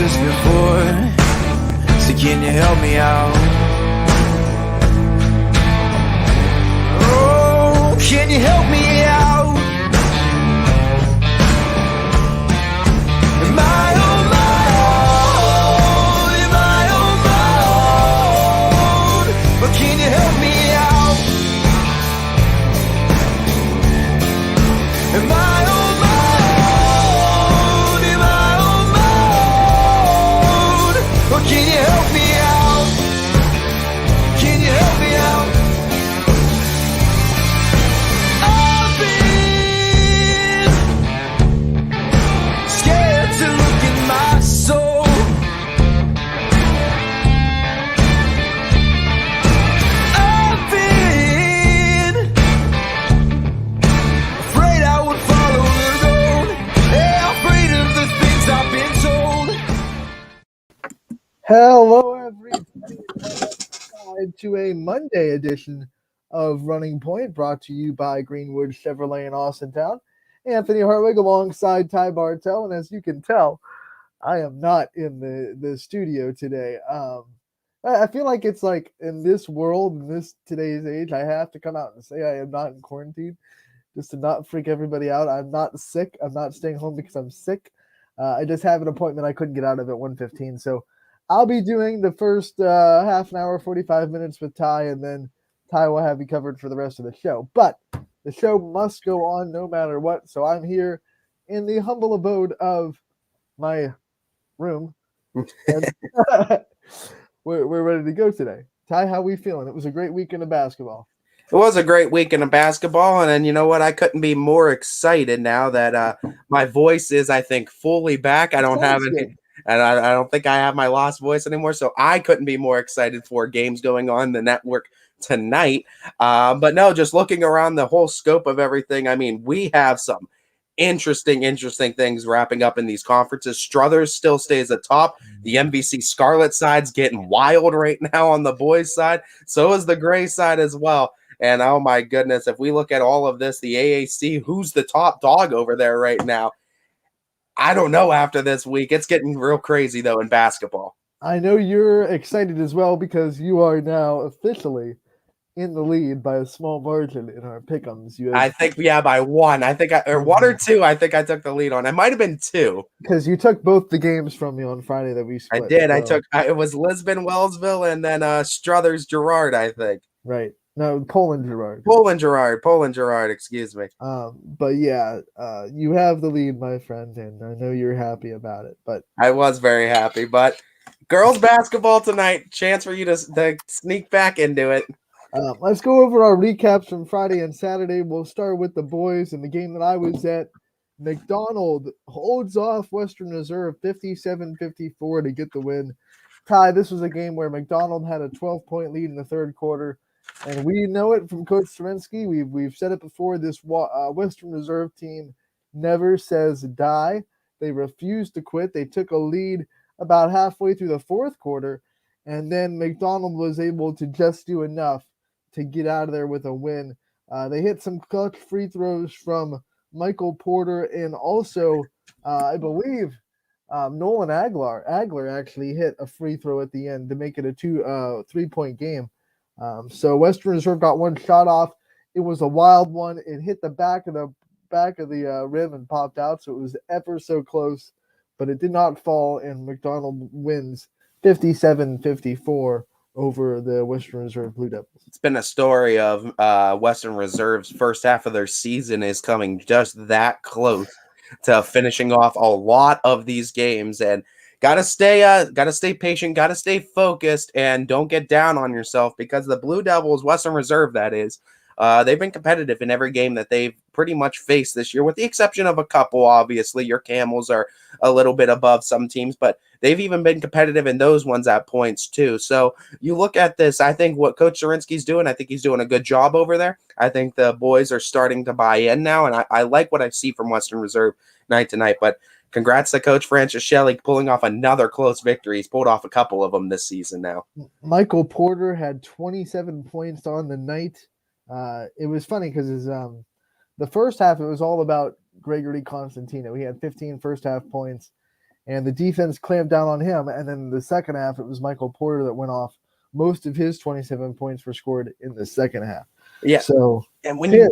this before, so can you help me out? Oh, can you help me out? Am I on my own? Am I on my own? But can you help me out? Am I on my own? Am I on my own? Or can you help me out? Can you help me out? I've been scared to look in my soul. I've been afraid I would follow the road. Yeah, afraid of the things I've been told. Hello, everybody. Welcome to a Monday edition of Running Point, brought to you by Greenwood Chevrolet in Austintown. Anthony Hartwig alongside Ty Bartell, and as you can tell, I am not in the studio today. I feel like it's like in this world, in this today's age, I have to come out and say I am not in quarantine, just to not freak everybody out. I'm not sick. I'm not staying home because I'm sick. I just have an appointment I couldn't get out of at 1:15, so I'll be doing the first half an hour, 45 minutes with Ty, and then Ty will have you covered for the rest of the show. But the show must go on no matter what, so I'm here in the humble abode of my room. And we're ready to go today. Ty, how we feeling? It was a great weekend of basketball. It was a great weekend of basketball, and you know what? I couldn't be more excited now that my voice is, I think, fully back. I don't have any, and I don't think I have my lost voice anymore, so I couldn't be more excited for games going on the network tonight. But no, just looking around the whole scope of everything, I mean, we have some interesting things wrapping up in these conferences. Struthers still stays at top. The MVC Scarlet side's getting wild right now on the boys' side. So is the gray side as well. And oh my goodness, if we look at all of this, the AAC, who's the top dog over there right now? I don't know after this week. It's getting real crazy, though, in basketball. I know you're excited as well because you are now officially in the lead by a small margin in our pick'ems. I think, yeah, by one. I think, or one or two, I think I took the lead on. It might have been two. Because you took both the games from me on Friday that we split. I did. So. It was Lisbon, Wellsville, and then Struthers, Girard, I think. Right. No, Poland Girard, excuse me. But yeah, you have the lead, my friend, and I know you're happy about it. But I was very happy. But girls basketball tonight, chance for you to sneak back into it. Let's go over our recaps from Friday and Saturday. We'll start with the boys and the game that I was at. McDonald holds off Western Reserve 57-54 to get the win. Ty, this was a game where McDonald had a 12-point lead in the third quarter. And we know it from Coach Srensky. We've said it before. This Western Reserve team never says die. They refuse to quit. They took a lead about halfway through the fourth quarter, and then McDonald was able to just do enough to get out of there with a win. They hit some clutch free throws from Michael Porter, and also I believe Nolan Aguilar actually hit a free throw at the end to make it a 3-point game. So Western Reserve got one shot off. It was a wild one. It hit the back of the rim and popped out. So it was ever so close, but it did not fall. And McDonald wins 57-54 over the Western Reserve Blue Devils. It's been a story of Western Reserve's first half of their season is coming just that close to finishing off a lot of these games, and gotta stay patient, gotta stay focused, and don't get down on yourself, because the Blue Devils, Western Reserve, that is, they've been competitive in every game that they've pretty much faced this year, with the exception of a couple. Obviously, your Camels are a little bit above some teams, but they've even been competitive in those ones at points too. So you look at this, I think what Coach Zorinsky's doing, I think he's doing a good job over there. I think the boys are starting to buy in now, and I like what I see from Western Reserve night to night. But congrats to Coach Francis Shelley pulling off another close victory. He's pulled off a couple of them this season now. Michael Porter had 27 points on the night. It was funny because the first half, it was all about Gregory Constantino. He had 15 first half points, and the defense clamped down on him. And then in the second half, it was Michael Porter that went off. Most of his 27 points were scored in the second half. Yeah. So and when you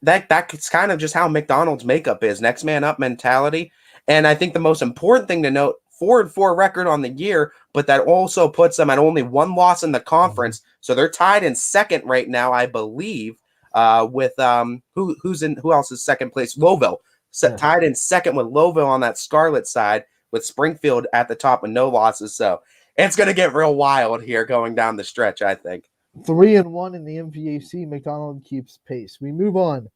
that's kind of just how McDonald's makeup is, next man up mentality. And I think the most important thing to note, 4-4 record on the year, but that also puts them at only one loss in the conference. So they're tied in second right now, I believe, with who else is second place? Louisville. Tied in second with Louisville on that Scarlet side, with Springfield at the top with no losses. So it's going to get real wild here going down the stretch, I think. 3-1 in the MVAC. McDonald keeps pace. We move on.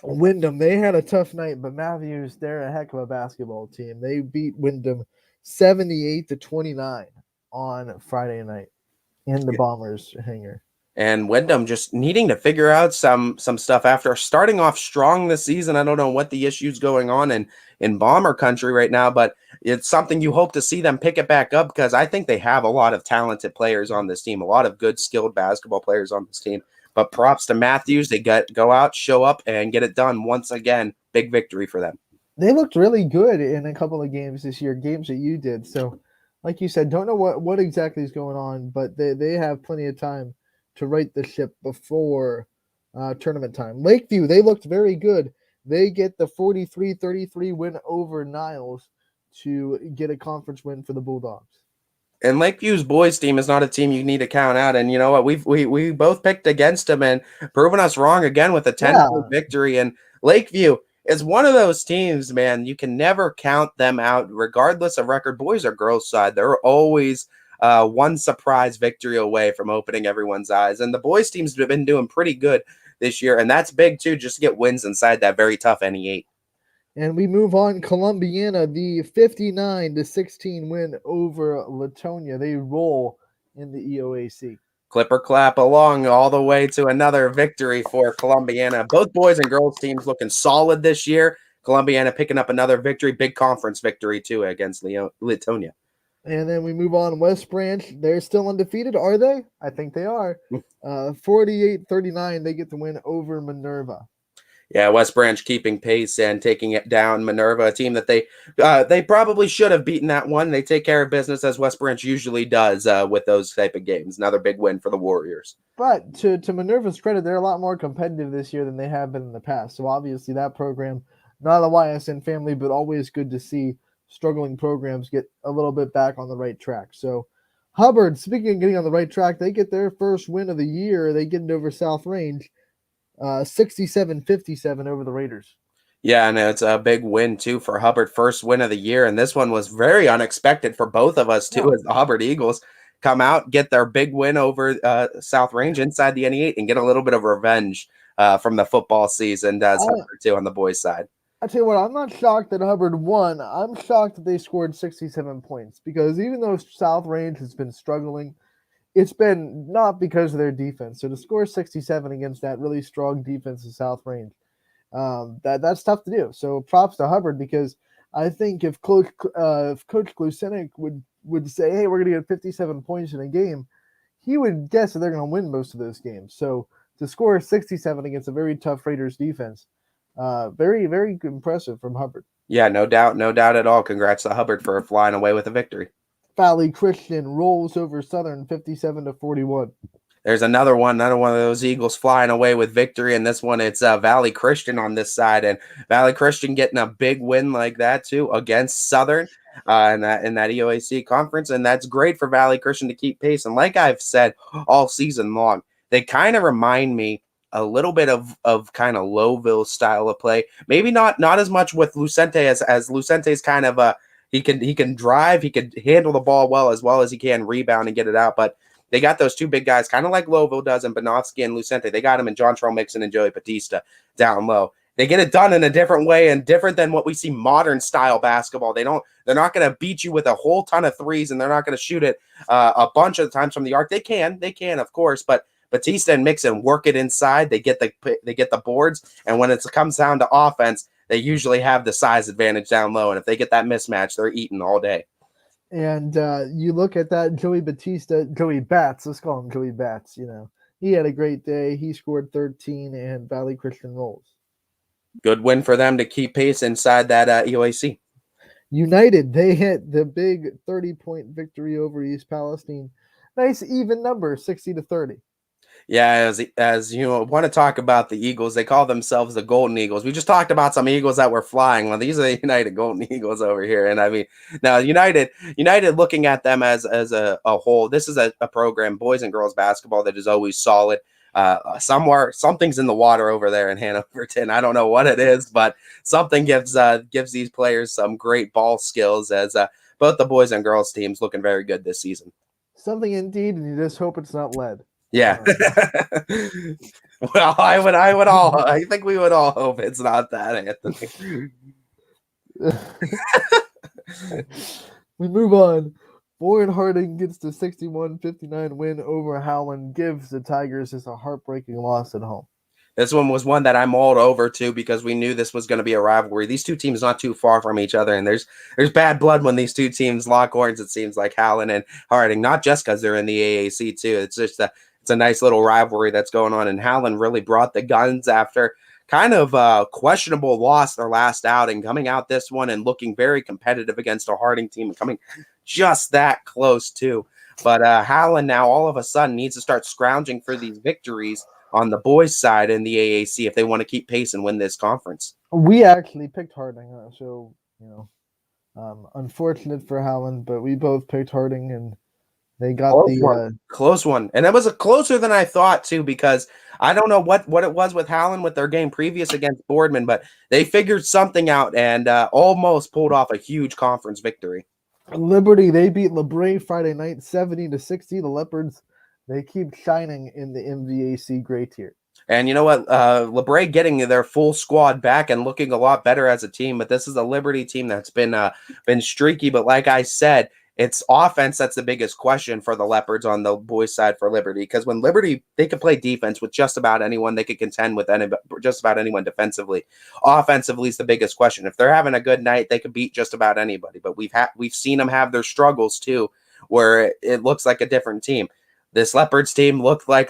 Wyndham, they had a tough night, but Matthews, they're a heck of a basketball team. They beat Wyndham 78-29 on Friday night in the Bombers hangar. And Wyndham just needing to figure out some stuff after starting off strong this season. I don't know what the issues going on in Bomber country right now, but it's something you hope to see them pick it back up, because I think they have a lot of talented players on this team, a lot of good, skilled basketball players on this team. But props to Matthews. They go out, show up, and get it done once again. Big victory for them. They looked really good in a couple of games this year, games that you did. So, like you said, don't know what exactly is going on, but they have plenty of time to right the ship before tournament time. Lakeview, they looked very good. They get the 43-33 win over Niles to get a conference win for the Bulldogs. And Lakeview's boys team is not a team you need to count out. And you know what? We both picked against them and proven us wrong again with a 10-point victory. And Lakeview is one of those teams, man. You can never count them out, regardless of record, boys or girls side. They're always one surprise victory away from opening everyone's eyes. And the boys teams have been doing pretty good this year. And that's big too, just to get wins inside that very tough NE8. And we move on. Columbiana, the 59-16 win over Latonia. They roll in the EOAC. Clipper clap along all the way to another victory for Columbiana. Both boys and girls teams looking solid this year. Columbiana picking up another victory, big conference victory too against Latonia. And then we move on. West Branch, they're still undefeated, are they? I think they are. 48-39, they get the win over Minerva. Yeah, West Branch keeping pace and taking it down. Minerva, a team that they probably should have beaten that one. They take care of business, as West Branch usually does with those type of games. Another big win for the Warriors. But to Minerva's credit, they're a lot more competitive this year than they have been in the past. So obviously that program, not a YSN family, but always good to see struggling programs get a little bit back on the right track. So Hubbard, speaking of getting on the right track, they get their first win of the year. They get it over South Range. 67-57 over the Raiders. Yeah, and it's a big win, too, for Hubbard. First win of the year, and this one was very unexpected for both of us, too, as the Hubbard Eagles come out, get their big win over South Range inside the NE8 and get a little bit of revenge from the football season, too, on the boys' side. I tell you what, I'm not shocked that Hubbard won. I'm shocked that they scored 67 points, because even though South Range has been struggling, it's been not because of their defense. So to score 67 against that really strong defense of South Range, that's tough to do. So props to Hubbard, because I think if Coach Klusenik would say, hey, we're going to get 57 points in a game, he would guess that they're going to win most of those games. So to score 67 against a very tough Raiders defense, very, very impressive from Hubbard. Yeah, no doubt at all. Congrats to Hubbard for flying away with a victory. Valley Christian rolls over Southern 57-41. There's another one of those Eagles flying away with victory, and this one it's Valley Christian on this side, and Valley Christian getting a big win like that too against Southern in that EOAC conference, and that's great for Valley Christian to keep pace. And like I've said all season long, they kind of remind me a little bit of kind of Lowville style of play. Maybe not as much with Lucente as Lucente's kind of he can drive, he can handle the ball well as he can rebound and get it out. But they got those two big guys, kind of like Lowville does, and Banovsky and Lucente. They got him in John Terrell Mixon and Joey Batista down low. They get it done in a different way and different than what we see modern style basketball. They're not going to beat you with a whole ton of threes, and they're not going to shoot it a bunch of times from the arc. They can, of course, but Batista and Mixon work it inside. They get the boards, and when it comes down to offense, they usually have the size advantage down low, and if they get that mismatch, they're eating all day. And you look at that Joey Bats, let's call him Joey Bats, he had a great day. He scored 13, and Valley Christian rolls. Good win for them to keep pace inside that EOAC. United, they hit the big 30-point victory over East Palestine. Nice even number, 60-30. Yeah, as you want to talk about the Eagles, they call themselves the Golden Eagles. We just talked about some Eagles that were flying. Well, these are the United Golden Eagles over here. And I mean, now United looking at them as a whole, this is a program, boys and girls basketball, that is always solid. Something's in the water over there in Hanoverton. I don't know what it is, but something gives these players some great ball skills, as both the boys and girls teams looking very good this season. Something indeed, and you just hope it's not lead. Yeah. Well, I think we would all hope it's not that, Anthony. We move on. Warren Harding gets the 61-59 win over Howland, gives the Tigers just a heartbreaking loss at home. This one was one that I mulled over to because we knew this was going to be a rivalry. These two teams not too far from each other, and there's bad blood when these two teams lock horns. It seems like Howland and Harding, not just because they're in the AAC too. It's just it's a nice little rivalry that's going on, and Howland really brought the guns after kind of a questionable loss their last outing, coming out this one and looking very competitive against a Harding team and coming just that close too. But Howland now all of a sudden needs to start scrounging for these victories on the boys' side in the AAC if they want to keep pace and win this conference. We actually picked Harding, so unfortunate for Howland, but we both picked Harding, and they got close one, and it was a closer than I thought too, because I don't know what it was with Howland with their game previous against Boardman, but they figured something out and almost pulled off a huge conference victory. Liberty, they beat LeBray Friday night 70-60. The Leopards, they keep shining in the MVAC gray tier. And you know what? LeBray getting their full squad back and looking a lot better as a team, but this is a Liberty team that's been streaky. But like I said, it's offense that's the biggest question for the Leopards on the boys' side for Liberty, because when Liberty, they could play defense with just about anyone. They could contend with just about anyone defensively. Offensively is the biggest question. If they're having a good night, they could beat just about anybody. But we've seen them have their struggles too, where it looks like a different team. This Leopards team looked like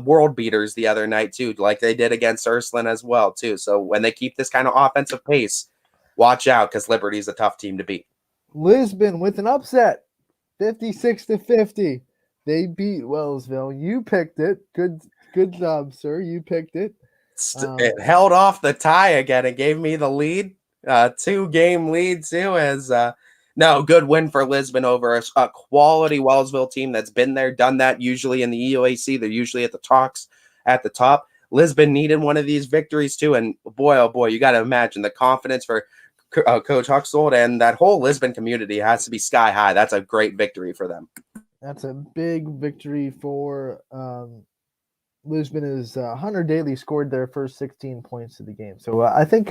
world beaters the other night too, like they did against Ursuline as well too. So when they keep this kind of offensive pace, watch out, because Liberty's a tough team to beat. Lisbon with an upset, 56-50. They beat Wellsville. You picked it. Good job, sir. You picked it. It held off the tie again. It gave me the lead, 2-game lead too. No, good win for Lisbon over a quality Wellsville team that's been there, done that. Usually in the EOAC, they're usually at the top. Lisbon needed one of these victories too, and boy, oh boy, you got to imagine the confidence for Coach Huxold and that whole Lisbon community has to be sky high. That's a great victory for them. That's a big victory for Lisbon. Is Hunter Daly scored their first 16 points of the game, so I think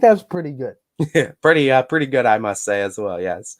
that's pretty good. pretty good, I must say as well. Yes.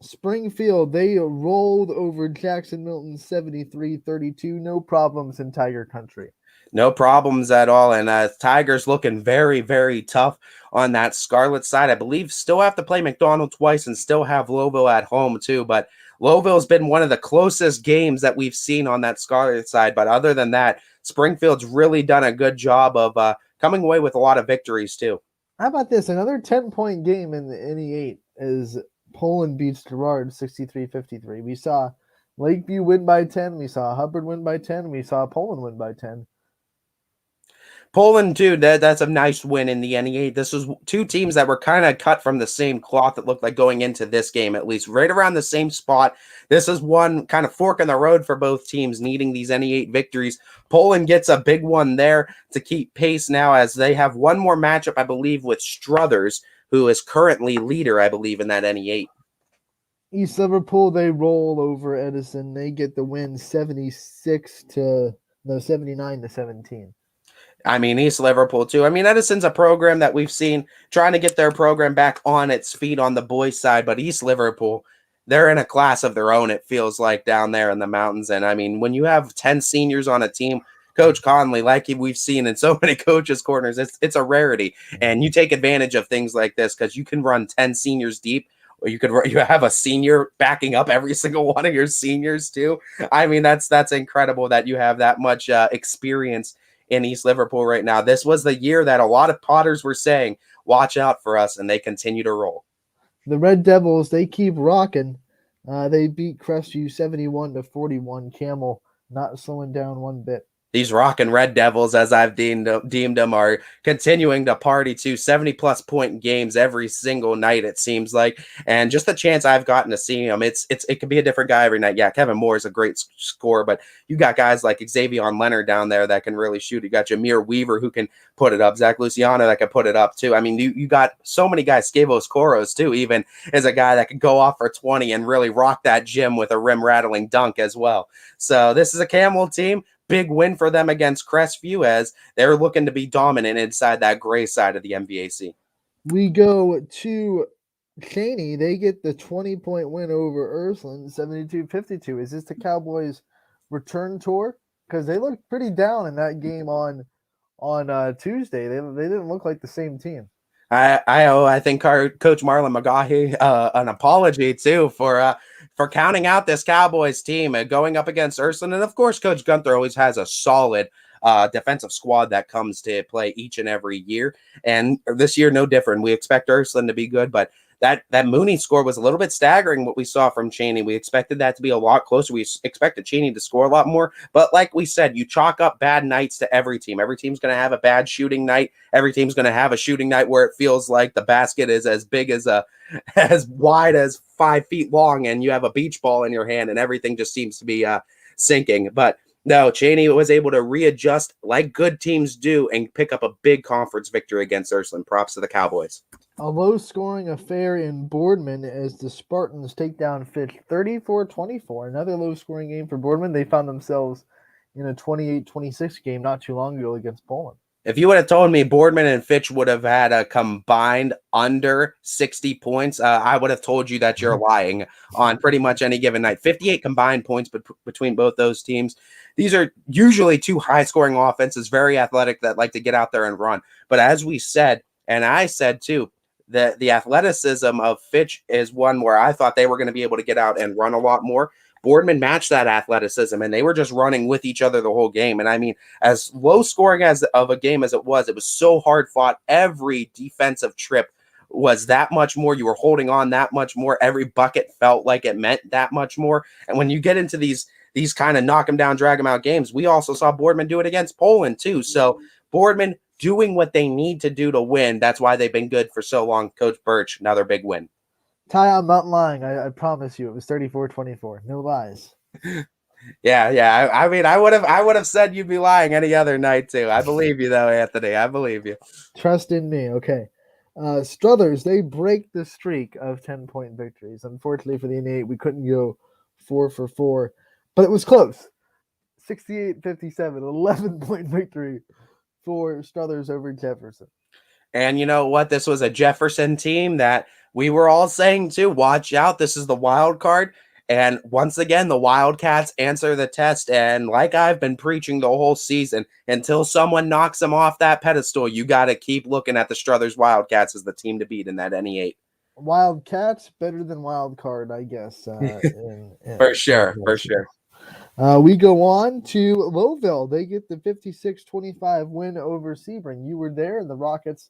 Springfield, they rolled over Jackson Milton 73-32. No problems in Tiger Country. No problems at all. And Tigers looking very, very tough on that Scarlet side. I believe still have to play McDonald twice and still have Lowville at home too. But Lowville's been one of the closest games that we've seen on that Scarlet side. But other than that, Springfield's really done a good job of coming away with a lot of victories too. How about this? Another 10-point game in the NE8 is Poland beats Girard 63-53. We saw Lakeview win by 10. We saw Hubbard win by 10. We saw Poland win by 10. Poland, too, that's a nice win in the NE8. This was two teams that were kind of cut from the same cloth, it looked like, going into this game, at least right around the same spot. This is one kind of fork in the road for both teams needing these NE8 victories. Poland gets a big one there to keep pace now, as they have one more matchup, I believe, with Struthers, who is currently leader, I believe, in that NE8. East Liverpool, they roll over Edison. They get the win 79-17. I mean, East Liverpool, too. I mean, Edison's a program that we've seen trying to get their program back on its feet on the boys' side, but East Liverpool, they're in a class of their own, it feels like, down there in the mountains. And, I mean, when you have 10 seniors on a team, Coach Conley, like we've seen in so many coaches' corners, it's a rarity. And you take advantage of things like this because you can run 10 seniors deep, or you have a senior backing up every single one of your seniors, too. I mean, that's incredible that you have that much experience in East Liverpool right now. This was the year that a lot of Potters were saying, watch out for us, and they continue to roll. The Red Devils, they keep rocking. They beat Crestview 71-41. Camel not slowing down one bit. These rockin' Red Devils, as I've deemed them, are continuing to party to 70-plus point games every single night, it seems like. And just the chance I've gotten to see them, it could be a different guy every night. Yeah, Kevin Moore is a great scorer, but you got guys like Xavier Leonard down there that can really shoot. You got Jameer Weaver who can put it up. Zach Luciano that can put it up too. I mean, you got so many guys. Scavos Koros too, even is a guy that can go off for 20 and really rock that gym with a rim rattling dunk as well. So this is a Camel team. Big win for them against Crestview as they're looking to be dominant inside that gray side of the MVAC. We go to Cheney. They get the 20-point win over Ursuline, 72-52. Is this the Cowboys' return tour? Because they looked pretty down in that game on Tuesday. They didn't look like the same team. I think Coach Marlon McGaughy an apology too for counting out this Cowboys team going up against Ursuline, and of course Coach Gunther always has a solid defensive squad that comes to play each and every year, and this year no different. We expect Ursuline to be good, but that Mooney score was a little bit staggering what we saw from Cheney. We expected that to be a lot closer. We expected Cheney to score a lot more. But like we said, you chalk up bad nights to every team. Every team's going to have a bad shooting night. Every team's going to have a shooting night where it feels like the basket is as big as as wide as 5 feet long, and you have a beach ball in your hand, and everything just seems to be sinking. But no, Cheney was able to readjust like good teams do and pick up a big conference victory against Ursuline. Props to the Cowboys. A low-scoring affair in Boardman as the Spartans take down Fitch 34-24. Another low-scoring game for Boardman. They found themselves in a 28-26 game not too long ago against Poland. If you would have told me Boardman and Fitch would have had a combined under 60 points, I would have told you that you're lying on pretty much any given night. 58 combined points between both those teams. These are usually two high-scoring offenses, very athletic, that like to get out there and run. But as we said, and I said too, the athleticism of Fitch is one where I thought they were going to be able to get out and run a lot more. Boardman matched that athleticism, and they were just running with each other the whole game. And I mean, as low scoring as of a game as it was so hard fought. Every defensive trip was that much more. You were holding on that much more. Every bucket felt like it meant that much more. And when you get into these kind of knock them down, drag them out games, we also saw Boardman do it against Poland too. So Boardman doing what they need to do to win. That's why they've been good for so long. Coach Birch, another big win. Ty, I'm not lying. I promise you, it was 34-24. No lies. Yeah. I mean, I would have said you'd be lying any other night too. I believe you though, Anthony. I believe you. Trust in me. Okay. Struthers, they break the streak of 10-point victories. Unfortunately for the N8, we couldn't go 4 for 4, but it was close. 68-57, 11-point victory for Struthers over Jefferson. And you know what? This was a Jefferson team that we were all saying too, watch out. This is the wild card. And once again, the Wildcats answer the test. And like I've been preaching the whole season, until someone knocks them off that pedestal, you got to keep looking at the Struthers Wildcats as the team to beat in that NE8. Wildcats better than wild card, I guess. For sure. We go on to Lowville. They get the 56-25 win over Sebring. You were there, and the Rockets,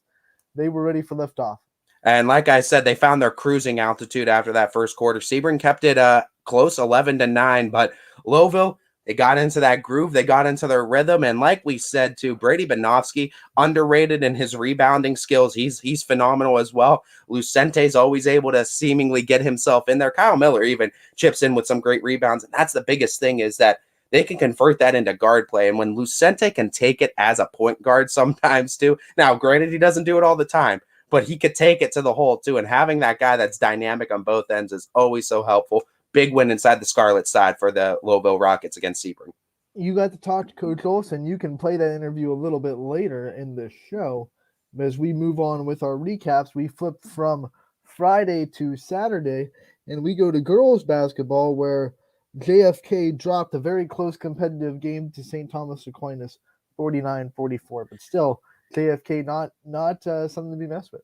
they were ready for liftoff. And like I said, they found their cruising altitude after that first quarter. Sebring kept it close, 11-9, but Lowville, they got into that groove. They got into their rhythm. And like we said, too, Brady Banovsky, underrated in his rebounding skills. He's phenomenal as well. Lucente's always able to seemingly get himself in there. Kyle Miller even chips in with some great rebounds. And that's the biggest thing, is that they can convert that into guard play. And when Lucente can take it as a point guard sometimes, too. Now, granted, he doesn't do it all the time, but he could take it to the hole, too. And having that guy that's dynamic on both ends is always so helpful. Big win inside the Scarlet side for the Lowville Rockets against Sebring. You got to talk to Coach Olson. You can play that interview a little bit later in the show. As we move on with our recaps, we flip from Friday to Saturday, and we go to girls basketball, where JFK dropped a very close competitive game to St. Thomas Aquinas, 49-44. But still, JFK not something to be messed with.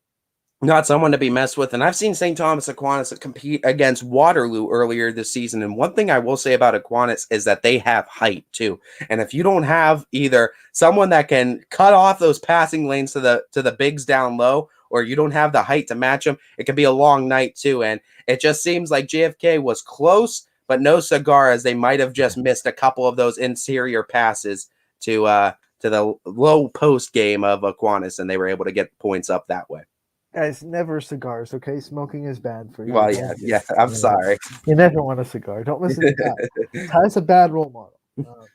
Not someone to be messed with. And I've seen St. Thomas Aquinas compete against Waterloo earlier this season. And one thing I will say about Aquinas is that they have height too. And if you don't have either someone that can cut off those passing lanes to the bigs down low, or you don't have the height to match them, it could be a long night too. And it just seems like JFK was close, but no cigar, as they might have just missed a couple of those interior passes to the low post game of Aquinas, and they were able to get points up that way. Guys, never cigars, okay? Smoking is bad for you. Well, yeah, I'm sorry. You never want a cigar. Don't listen to Ty. Ty's a bad role model.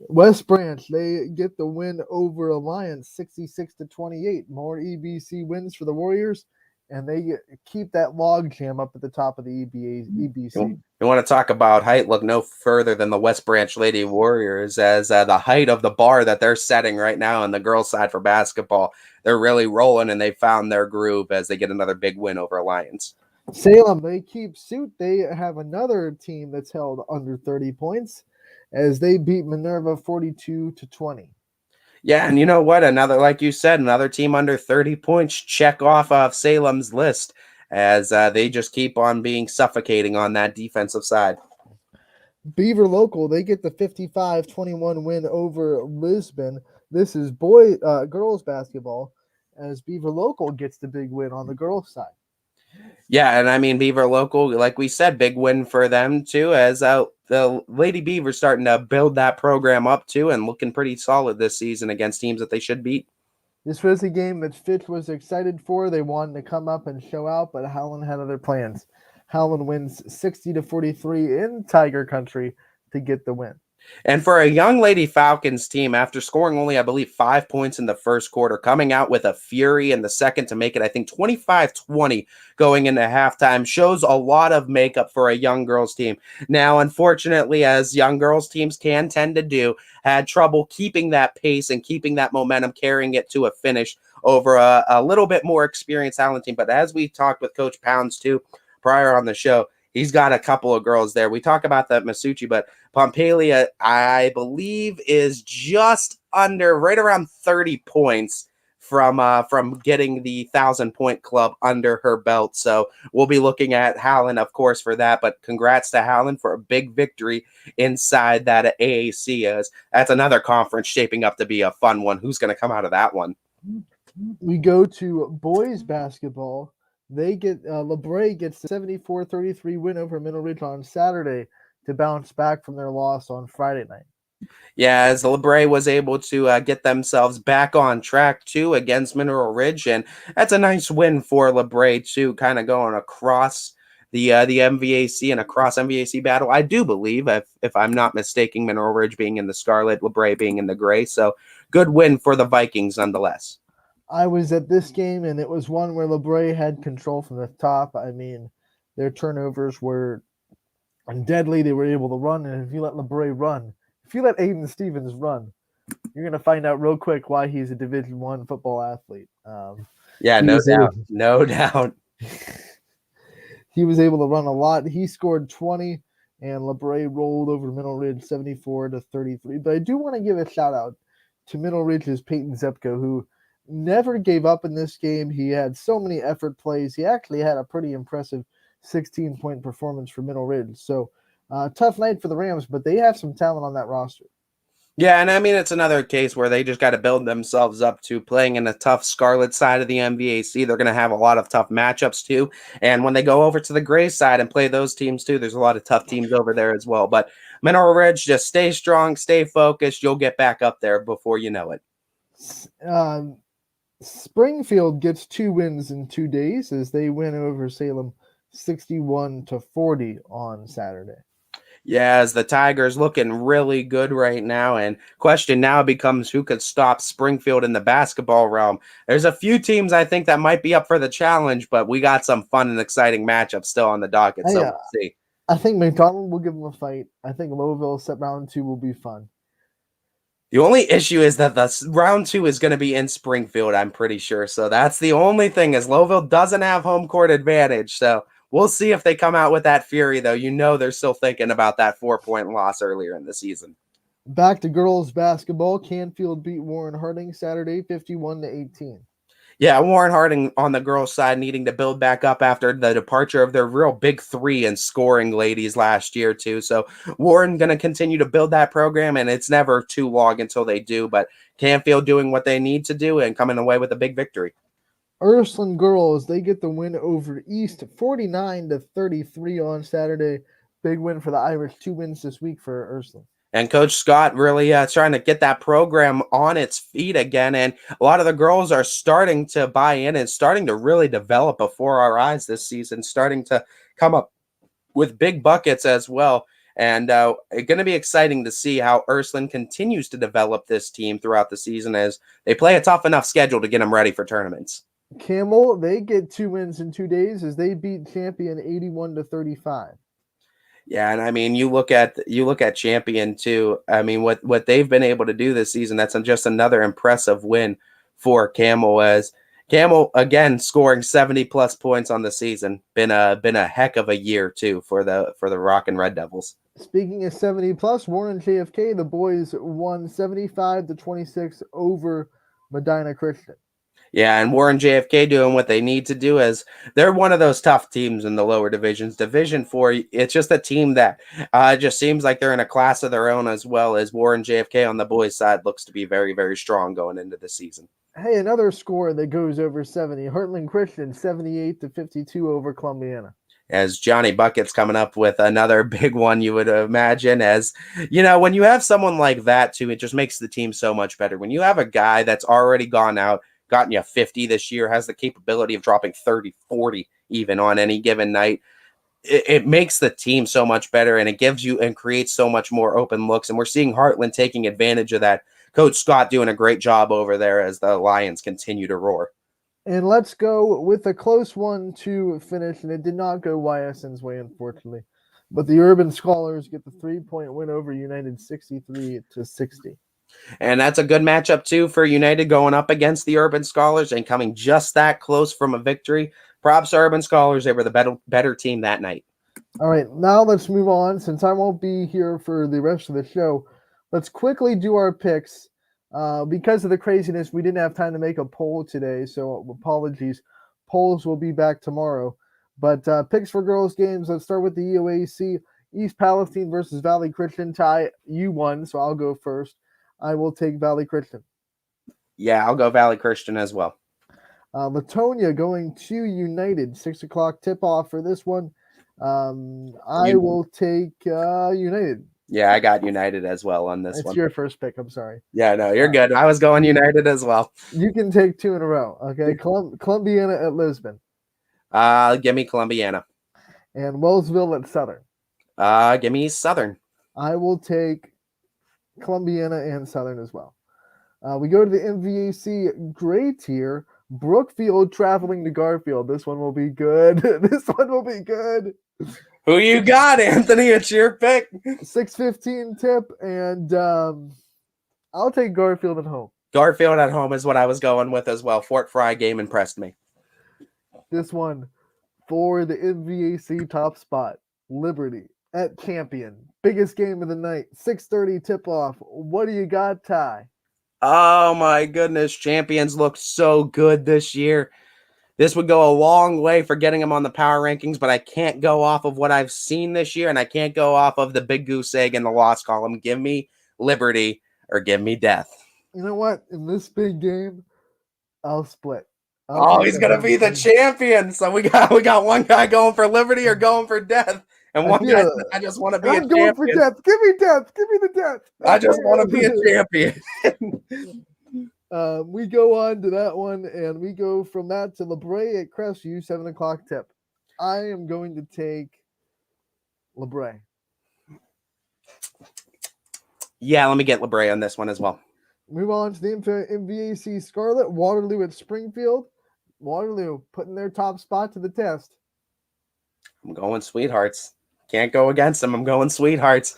West Branch, they get the win over Alliance, 66-28. More EBC wins for the Warriors, and they keep that log jam up at the top of the EBC. You want to talk about height? Look no further than the West Branch Lady Warriors, as the height of the bar that they're setting right now on the girls' side for basketball. They're really rolling, and they found their groove as they get another big win over Alliance. Salem, they keep suit. They have another team that's held under 30 points as they beat Minerva 42-20. Yeah, and you know what? Another, like you said, another team under 30 points. Check off of Salem's list as they just keep on being suffocating on that defensive side. Beaver Local, they get the 55-21 win over Lisbon. This is girls basketball, as Beaver Local gets the big win on the girls' side. Yeah, and I mean, Beaver Local, like we said, big win for them too, as the Lady Beavers starting to build that program up too and looking pretty solid this season against teams that they should beat. This was a game that Fitch was excited for. They wanted to come up and show out, but Howland had other plans. Howland wins 60-43 in Tiger Country to get the win. And for a young Lady Falcons team, after scoring only, I believe, 5 points in the first quarter, coming out with a fury in the second to make it, I think, 25-20 going into halftime, shows a lot of makeup for a young girls team. Now, unfortunately, as young girls teams can tend to do, had trouble keeping that pace and keeping that momentum, carrying it to a finish over a little bit more experienced Howland team. But as we talked with Coach Pounds, too, prior on the show, he's got a couple of girls there. We talk about that Mitsubishi, but Pompelia, I believe, is just under, right around 30 points from getting the 1,000-point club under her belt. So we'll be looking at Howland, of course, for that. But congrats to Howland for a big victory inside that AAC. That's another conference shaping up to be a fun one. Who's going to come out of that one? We go to boys basketball. They get LeBray gets the 74-33 win over Middle Ridge on Saturday to bounce back from their loss on Friday night. Yeah, as LeBray was able to get themselves back on track too against Mineral Ridge, and that's a nice win for LeBray too, kind of going across the MVAC and across MVAC battle. I do believe, if I'm not mistaken, Mineral Ridge being in the scarlet, LeBray being in the gray. So good win for the Vikings nonetheless. I was at this game, and it was one where LeBray had control from the top. I mean, their turnovers were deadly. They were able to run, and if you let LeBray run, if you let Aiden Stevens run, you're going to find out real quick why he's a Division I football athlete. Yeah, no doubt. No doubt. He was able to run a lot. He scored 20, and LeBray rolled over Middle Ridge 74-33. But I do want to give a shout-out to Middle Ridge's Peyton Zepko, who never gave up in this game. He had so many effort plays. He actually had a pretty impressive 16-point performance for Middle Ridge. So tough night for the Rams, but they have some talent on that roster. Yeah, and I mean, it's another case where they just got to build themselves up to playing in a tough Scarlet side of the MVAC. They're going to have a lot of tough matchups too. And when they go over to the gray side and play those teams too, there's a lot of tough teams over there as well. But Mineral Ridge, just stay strong, stay focused. You'll get back up there before you know it. Springfield gets 2 wins in 2 days as they win over Salem 61-40 on Saturday. Yeah, as the Tigers looking really good right now, and question now becomes who could stop Springfield in the basketball realm. There's a few teams I think that might be up for the challenge, but we got some fun and exciting matchups still on the docket, so we'll see. I think McDonald will give them a fight. I think Lowville set round 2 will be fun. The only issue is that the round 2 is going to be in Springfield, I'm pretty sure. So that's the only thing, is Lowville doesn't have home court advantage. So we'll see if they come out with that fury, though. You know they're still thinking about that 4-point loss earlier in the season. Back to girls basketball. Canfield beat Warren Harding Saturday 51-18. Yeah, Warren Harding on the girls' side needing to build back up after the departure of their real big 3 in scoring ladies last year, too. So Warren going to continue to build that program, and it's never too long until they do. But Canfield doing what they need to do and coming away with a big victory. Ursuline girls, they get the win over East 49-33 on Saturday. Big win for the Irish. 2 wins this week for Ursuline. And Coach Scott really trying to get that program on its feet again. And a lot of the girls are starting to buy in and starting to really develop before our eyes this season, starting to come up with big buckets as well. And it's going to be exciting to see how Ursuline continues to develop this team throughout the season as they play a tough enough schedule to get them ready for tournaments. Camel, they get 2 wins in 2 days as they beat Champion 81-35. Yeah, and I mean, you look at Champion too. I mean, what they've been able to do this season, that's just another impressive win for Camel. As Camel again scoring 70+ points on the season, been a heck of a year too for the Rockin' Red Devils. Speaking of 70+, Warren JFK, the boys won 75-26 over Medina Christian. Yeah, and Warren JFK doing what they need to do as they're one of those tough teams in the lower divisions. Division 4, it's just a team that just seems like they're in a class of their own, as well as Warren JFK on the boys' side looks to be very, very strong going into the season. Hey, another score that goes over 70. Heartland Christian 78-52 over Columbiana. As Johnny Bucket's coming up with another big one, you would imagine. As you know, when you have someone like that too, it just makes the team so much better. When you have a guy that's already gone out, gotten you 50 this year, has the capability of dropping 30, 40 even on any given night, it makes the team so much better, and it gives you and creates so much more open looks. And we're seeing Heartland taking advantage of that. Coach Scott doing a great job over there as the Lions continue to roar. And let's go with a close one to finish, and it did not go Ysn's way, unfortunately. But the Urban Scholars get the 3-point win over United 63-60. And that's a good matchup, too, for United going up against the Urban Scholars and coming just that close from a victory. Props to Urban Scholars. They were the better team that night. All right, now let's move on. Since I won't be here for the rest of the show, let's quickly do our picks. Because of the craziness, we didn't have time to make a poll today, so apologies. Polls will be back tomorrow. But picks for girls' games, let's start with the EOAC. East Palestine versus Valley Christian. Ty, you won, so I'll go first. I will take Valley Christian. Yeah, I'll go Valley Christian as well. Latonia going to United. 6 o'clock tip-off for this one. I will take United. Yeah, I got United as well on this one. It's your first pick. I'm sorry. Yeah, no, you're good. I was going United as well. You can take 2 in a row. Okay, Columbiana at Lisbon. Give me Columbiana. And Wellsville at Southern. Give me Southern. I will take Columbiana and Southern as well. We go to the MVAC gray tier. Brookfield traveling to Garfield. This one will be good. This one will be good. Who you got, Anthony? It's your pick. 6:15 tip, and I'll take Garfield at home. Garfield at home is what I was going with as well. Fort Fry game impressed me. This one for the MVAC top spot. Liberty at Champion. Biggest game of the night. 6:30 tip-off. What do you got, Ty? Oh, my goodness. Champions look so good this year. This would go a long way for getting them on the power rankings, but I can't go off of what I've seen this year, and I can't go off of the big goose egg in the loss column. Give me Liberty or give me death. You know what? In this big game, I'll split. He's going to be the champion. So we got one guy going for Liberty or going for death. And one guy said, I just want to be a champion. I'm going for death. Give me death. Give me the death. I just want to be a champion. We go on to that one, and we go from that to LeBray at Crestview, 7 o'clock tip. I am going to take LeBray. Yeah, let me get LeBray on this one as well. Move on to the MVAC Scarlet, Waterloo at Springfield. Waterloo putting their top spot to the test. I'm going Sweethearts. Can't go against them. I'm going Sweethearts.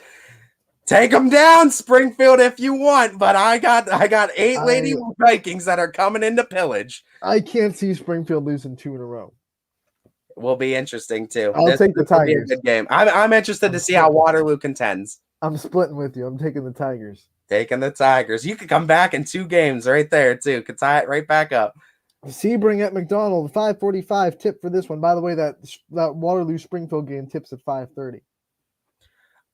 Take them down, Springfield, if you want. But I got 8 Lady Vikings that are coming into pillage. I can't see Springfield losing 2 in a row. It will be interesting too. I'll take the Tigers. Good game. I'm interested to see how Waterloo contends. I'm splitting with you. I'm taking the Tigers. Taking the Tigers. You could come back in 2 games right there too. Could tie it right back up. Sebring at McDonald, 5:45 tip for this one. By the way, that Waterloo Springfield game tips at 5:30.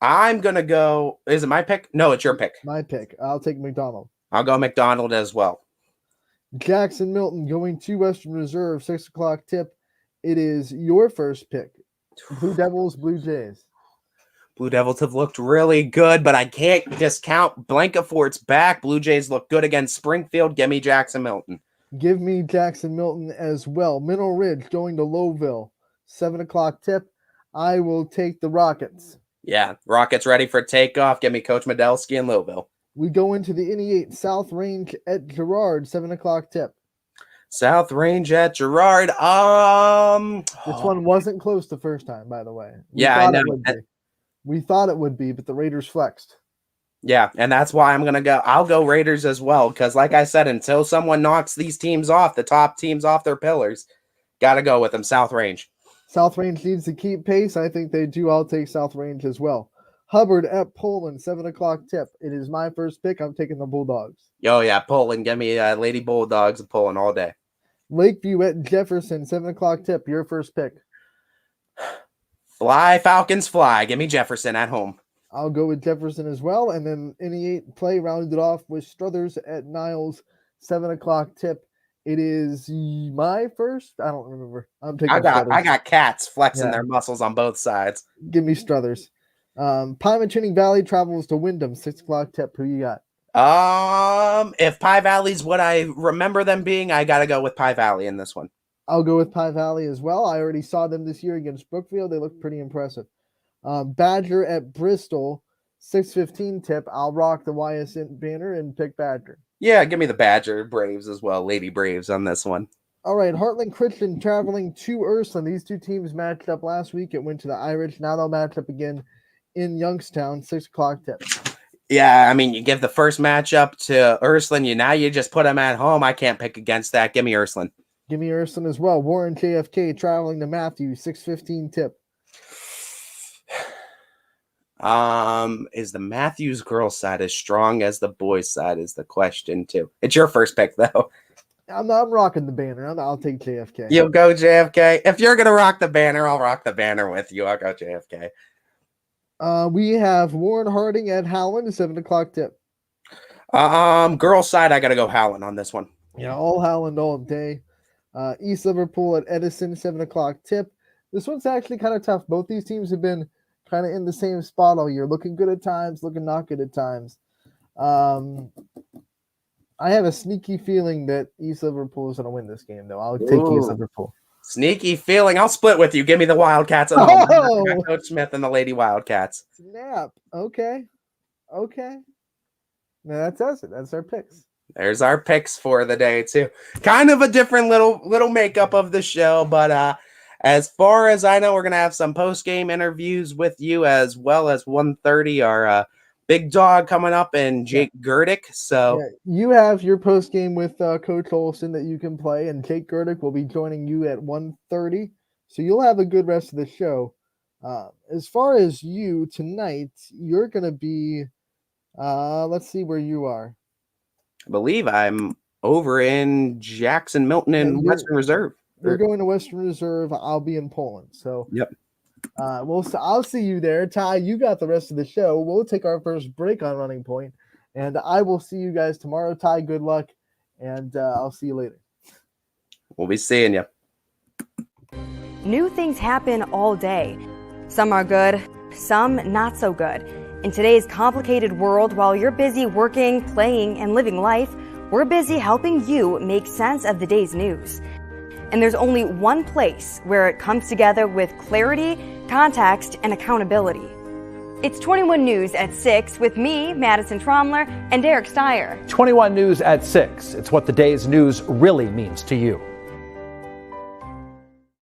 I'm gonna go. Is it my pick? No, it's your pick. My pick. I'll take McDonald. I'll go McDonald as well. Jackson Milton going to Western Reserve, 6 o'clock tip. It is your first pick. Blue Devils, Blue Jays. Blue Devils have looked really good, but I can't discount Blankenfort's back. Blue Jays look good against Springfield. Give me Jackson Milton. Give me Jackson Milton as well. Mineral Ridge going to Lowville, 7 o'clock tip. I will take the Rockets. Yeah, Rockets ready for takeoff. Give me Coach Medelsky and Lowville. We go into the NE8 South Range at Girard, 7 o'clock tip. South Range at Girard. This one wasn't close the first time, by the way. I know. We thought it would be, but the Raiders flexed. Yeah, and that's why I'm gonna go. I'll go Raiders as well, because like I said, until someone knocks these teams off, the top teams off their pillars, gotta go with them. South Range. South Range needs to keep pace. I think they do. I'll take South Range as well. Hubbard at Poland, 7 o'clock tip. It is my first pick. I'm taking the Bulldogs. Oh yeah, Poland. Give me Lady Bulldogs of Poland all day. Lakeview at Jefferson, 7 o'clock tip. Your first pick. Fly, Falcons, fly. Give me Jefferson at home. I'll go with Jefferson as well. And then NE8 play rounded off with Struthers at Niles, 7 o'clock tip. It is my first. I don't remember. I got cats flexing their muscles on both sides. Give me Struthers. Pymatuning Valley travels to Wyndham, 6 o'clock tip. Who you got? If Pie Valley's what I remember them being, I gotta go with Pie Valley in this one. I'll go with Pie Valley as well. I already saw them this year against Brookfield. They look pretty impressive. Badger at Bristol, 6:15 tip. I'll rock the Ysn banner and pick Badger. Yeah, give me the Badger Braves as well. Lady Braves on this one. All right, Heartland Christian traveling to Ursuline. These two teams matched up last week. It went to the Irish. Now they'll match up again in Youngstown, 6 o'clock tip. Yeah, I mean, you give the first matchup to Ursuline. You just put them at home. I can't pick against that. Give me Ursuline. Give me Ursuline as well. Warren JFK traveling to Matthews, 6:15 tip. Is the Matthews girls side as strong as the boys side is the question too. It's your first pick though. I'm rocking the banner. I'll take JFK. You'll go JFK. If you're gonna rock the banner, I'll rock the banner with you. I'll go JFK. We have Warren Harding at Howland, 7 o'clock tip. Girls side, I gotta go Howland on this one. Yeah, all Howland all day. East Liverpool at Edison, 7 o'clock tip. This one's actually kind of tough. Both these teams have been kind of in the same spot all year, looking good at times, looking not good at times. I have a sneaky feeling that East Liverpool is going to win this game, though. I'll take East Liverpool. Sneaky feeling. I'll split with you. Give me the Wildcats at home. Oh! Coach Smith and the Lady Wildcats. Snap. Okay. Now that does it. That's our picks. There's our picks for the day too. Kind of a different little makeup of the show, but as far as I know, we're gonna have some post-game interviews with you as well as 1:30. Our big dog coming up and Jake Gerdick. So you have your post-game with Coach Olson that you can play, and Jake Gerdick will be joining you at 1:30. So you'll have a good rest of the show. As far as you tonight, you're gonna be. Let's see where you are. I believe I'm over in Jackson, Milton, and Western Reserve. You're going to Western Reserve. I'll be in Poland. So yep. I'll see you there. Ty, you got the rest of the show. We'll take our first break on Running Point, and I will see you guys tomorrow. Ty, good luck, and I'll see you later. We'll be seeing you. New things happen all day. Some are good, some not so good. In today's complicated world, while you're busy working, playing, and living life, we're busy helping you make sense of the day's news. And there's only one place where it comes together with clarity, context, and accountability. It's 21 News at 6 with me, Madison Tromler, and Derek Steyer. 21 News at 6. It's what the day's news really means to you.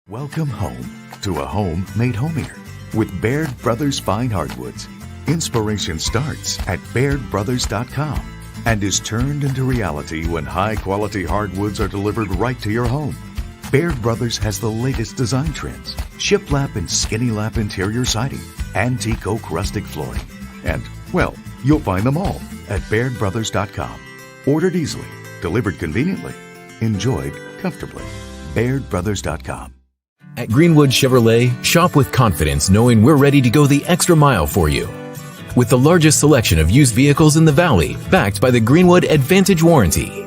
Welcome home to a home made homier with Baird Brothers Fine Hardwoods. Inspiration starts at BairdBrothers.com and is turned into reality when high-quality hardwoods are delivered right to your home. Baird Brothers has the latest design trends, shiplap and skinny lap interior siding, antique oak rustic flooring. And, well, you'll find them all at BairdBrothers.com. Ordered easily, delivered conveniently, enjoyed comfortably. BairdBrothers.com. At Greenwood Chevrolet, shop with confidence knowing we're ready to go the extra mile for you. With the largest selection of used vehicles in the valley, backed by the Greenwood Advantage Warranty.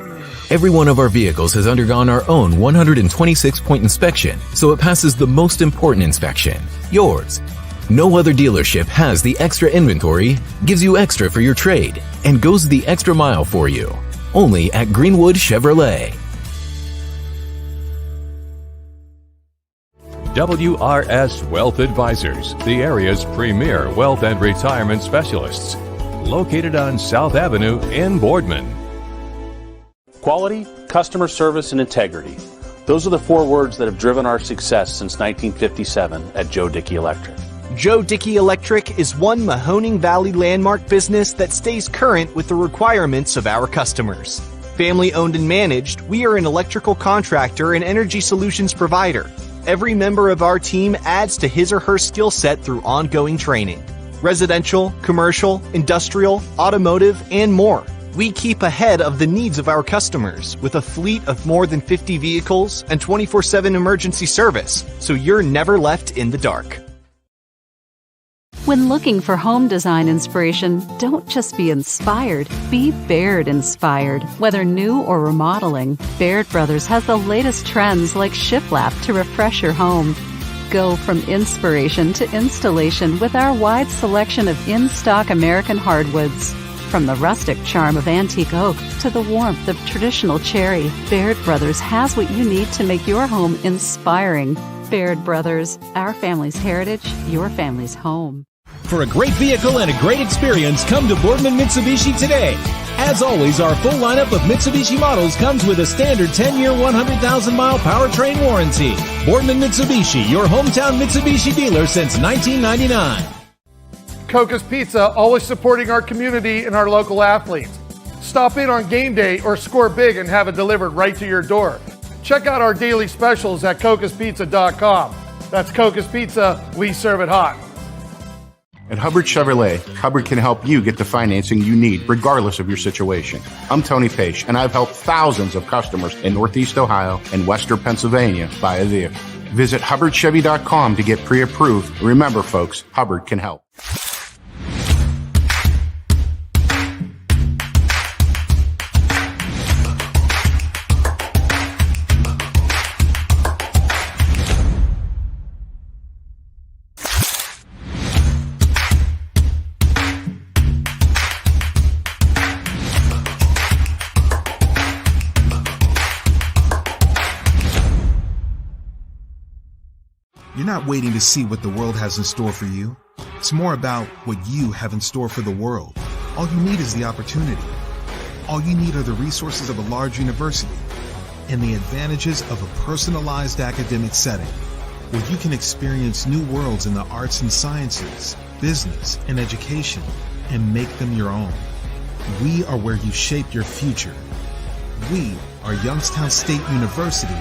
Every one of our vehicles has undergone our own 126-point inspection, so it passes the most important inspection, yours. No other dealership has the extra inventory, gives you extra for your trade, and goes the extra mile for you. Only at Greenwood Chevrolet. Wrs Wealth Advisors, the area's premier wealth and retirement specialists. Located on South Avenue in Boardman. Quality, customer service, and integrity. Those are the 4 words that have driven our success since 1957 at Joe Dickey Electric. Joe Dickey Electric is one Mahoning Valley landmark business that stays current with the requirements of our customers. Family owned and managed, we are an electrical contractor and energy solutions provider. Every member of our team adds to his or her skill set through ongoing training. Residential, commercial, industrial, automotive, and more. We keep ahead of the needs of our customers with a fleet of more than 50 vehicles and 24/7 emergency service, so you're never left in the dark. When looking for home design inspiration, don't just be inspired, be Baird inspired. Whether new or remodeling, Baird Brothers has the latest trends like shiplap to refresh your home. Go from inspiration to installation with our wide selection of in-stock American hardwoods. From the rustic charm of antique oak to the warmth of traditional cherry, Baird Brothers has what you need to make your home inspiring. Baird Brothers, our family's heritage, your family's home. For a great vehicle and a great experience, come to Boardman Mitsubishi today. As always, our full lineup of Mitsubishi models comes with a standard 10-year, 100,000-mile powertrain warranty. Boardman Mitsubishi, your hometown Mitsubishi dealer since 1999. Coca's Pizza, always supporting our community and our local athletes. Stop in on game day or score big and have it delivered right to your door. Check out our daily specials at cocaspizza.com. That's Coca's Pizza, we serve it hot. At Hubbard Chevrolet, Hubbard can help you get the financing you need regardless of your situation. I'm Tony Page, and I've helped thousands of customers in Northeast Ohio and Western Pennsylvania buy a vehicle. Visit HubbardChevy.com to get pre-approved. Remember, folks, Hubbard can help. You're not waiting to see what the world has in store for you. It's more about what you have in store for the world. All you need is the opportunity. All you need are the resources of a large university and the advantages of a personalized academic setting where you can experience new worlds in the arts and sciences, business, and education and make them your own. We are where you shape your future. We are Youngstown State University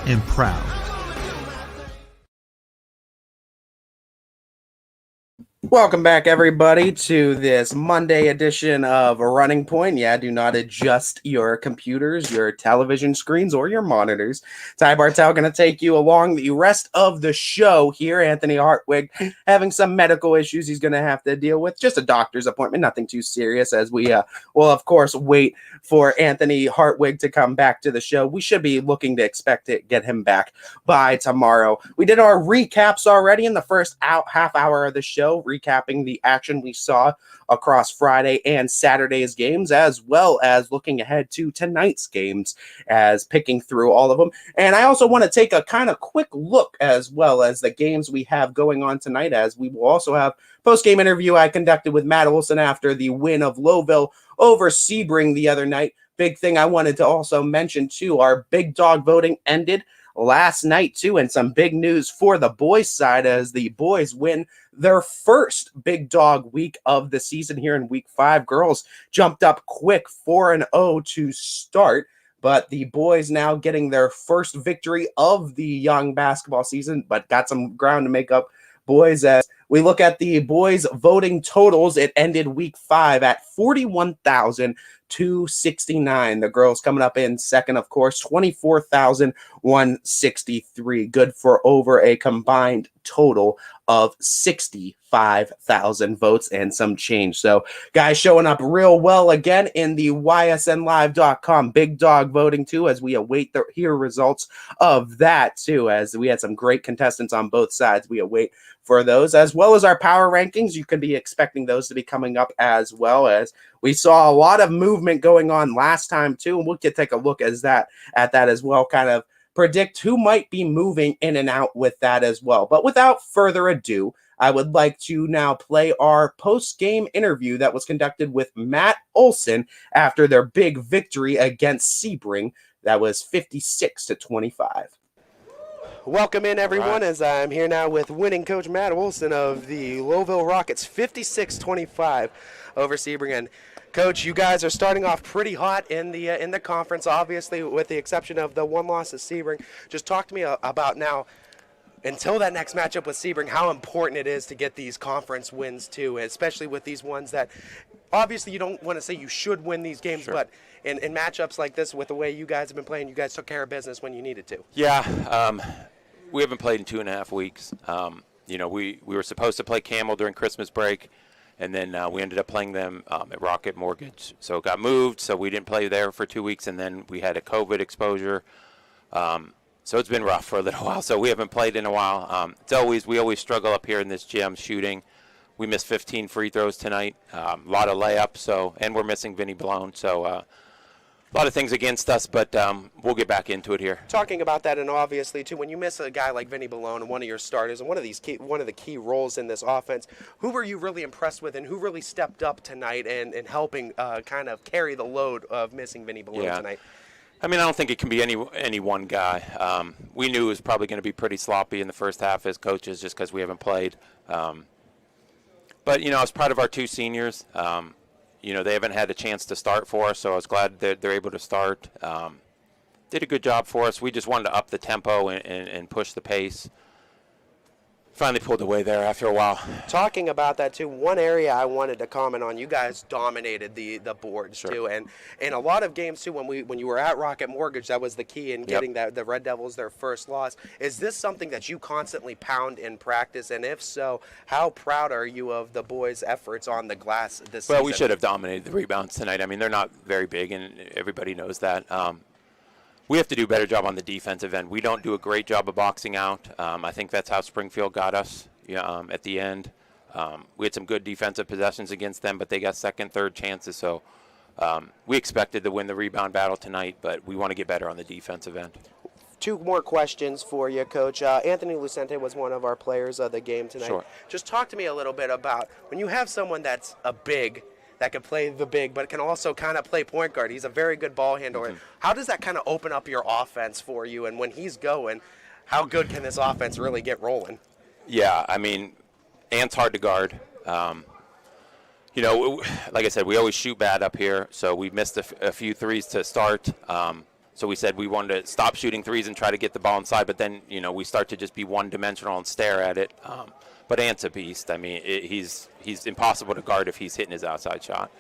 and proud. Welcome back, everybody, to this Monday edition of Running Point. Yeah, do not adjust your computers, your television screens, or your monitors. Ty Bartel going to take you along the rest of the show here. Anthony Hartwig having some medical issues he's going to have to deal with. Just a doctor's appointment, nothing too serious, as we will, of course, wait for Anthony Hartwig to come back to the show. We should be looking to expect to get him back by tomorrow. We did our recaps already in the first half hour of the show, recapping the action we saw across Friday and Saturday's games, as well as looking ahead to tonight's games, as picking through all of them. And I also want to take a kind of quick look as well as the games we have going on tonight, as we will also have post-game interview I conducted with Matt Olson after the win of Lowville over Sebring the other night. Big thing I wanted to also mention too, our big dog voting ended last night too, and some big news for the boys side as the boys win their first big dog week of the season here in week 5. Girls jumped up quick 4-0 to start, but the boys now getting their first victory of the young basketball season, but got some ground to make up. Boys, as we look at the boys voting totals. It ended week 5 at 41,269. The girls coming up in second, of course, 24,163. Good for over a combined total of 65,000 votes and some change. So guys showing up real well again in the ysnlive.com big dog voting too, as we await the hear results of that too, as we had some great contestants on both sides. We await for those, as well as our power rankings. You can be expecting those to be coming up, as well as we saw a lot of movement going on last time too, and we'll take a look at that as well, kind of predict who might be moving in and out with that as well. But without further ado, I would like to now play our post-game interview that was conducted with Matt Olson after their big victory against Sebring. That was 56-25. Welcome in, everyone, as I'm here now with winning coach Matt Olson of the Lowville Rockets, 56-25 over Sebring. And Coach, you guys are starting off pretty hot in the conference, obviously, with the exception of the one loss at Sebring. Just talk to me about now, until that next matchup with Sebring, how important it is to get these conference wins too, especially with these ones that obviously you don't want to say you should win these games, sure, but in matchups like this, with the way you guys have been playing, you guys took care of business when you needed to. Yeah, we haven't played in 2.5 weeks. You know, we were supposed to play Camel during Christmas break, and then we ended up playing them at Rocket Mortgage. So it got moved, so we didn't play there for 2 weeks, and then we had a COVID exposure. So it's been rough for a little while. So we haven't played in a while. We always struggle up here in this gym shooting. We missed 15 free throws tonight, a lot of layups, and we're missing Vinny Blown. So a lot of things against us, but we'll get back into it here. Talking about that, and obviously too, when you miss a guy like Vinny Balone, one of your starters, and one of the key roles in this offense, who were you really impressed with, and who really stepped up tonight and helping kind of carry the load of missing Vinny Balone tonight? I mean, I don't think it can be any one guy. We knew it was probably going to be pretty sloppy in the first half as coaches, just because we haven't played. But you know, I was proud of our 2 seniors. You know, they haven't had a chance to start for us, so I was glad that they're able to start. Did a good job for us. We just wanted to up the tempo and push the pace. Finally pulled away there after a while. Talking about that too, one area I wanted to comment on, you guys dominated the boards too, and in a lot of games too, when you were at Rocket Mortgage, that was the key in getting the Red Devils their first loss. Is this something that you constantly pound in practice, and if so, how proud are you of the boys' efforts on the glass this season? Well, we should have dominated the rebounds tonight. I mean, they're not very big, and everybody knows that. We have to do a better job on the defensive end. We don't do a great job of boxing out. I think that's how Springfield got us at the end. We had some good defensive possessions against them, but they got second, third chances. So we expected to win the rebound battle tonight, but we want to get better on the defensive end. 2 more questions for you, Coach. Anthony Lucente was one of our players of the game tonight. Sure. Just talk to me a little bit about when you have someone that's a big, that can play the big, but can also kind of play point guard. He's a very good ball handler. Mm-hmm. How does that kind of open up your offense for you? And when he's going, how good can this offense really get rolling? Yeah, I mean, Ant's hard to guard. You know, like I said, we always shoot bad up here, so we missed a few threes to start. So we said we wanted to stop shooting threes and try to get the ball inside, but then, you know, we start to just be one-dimensional and stare at it. But Ant's a beast. I mean, he's impossible to guard if he's hitting his outside shot.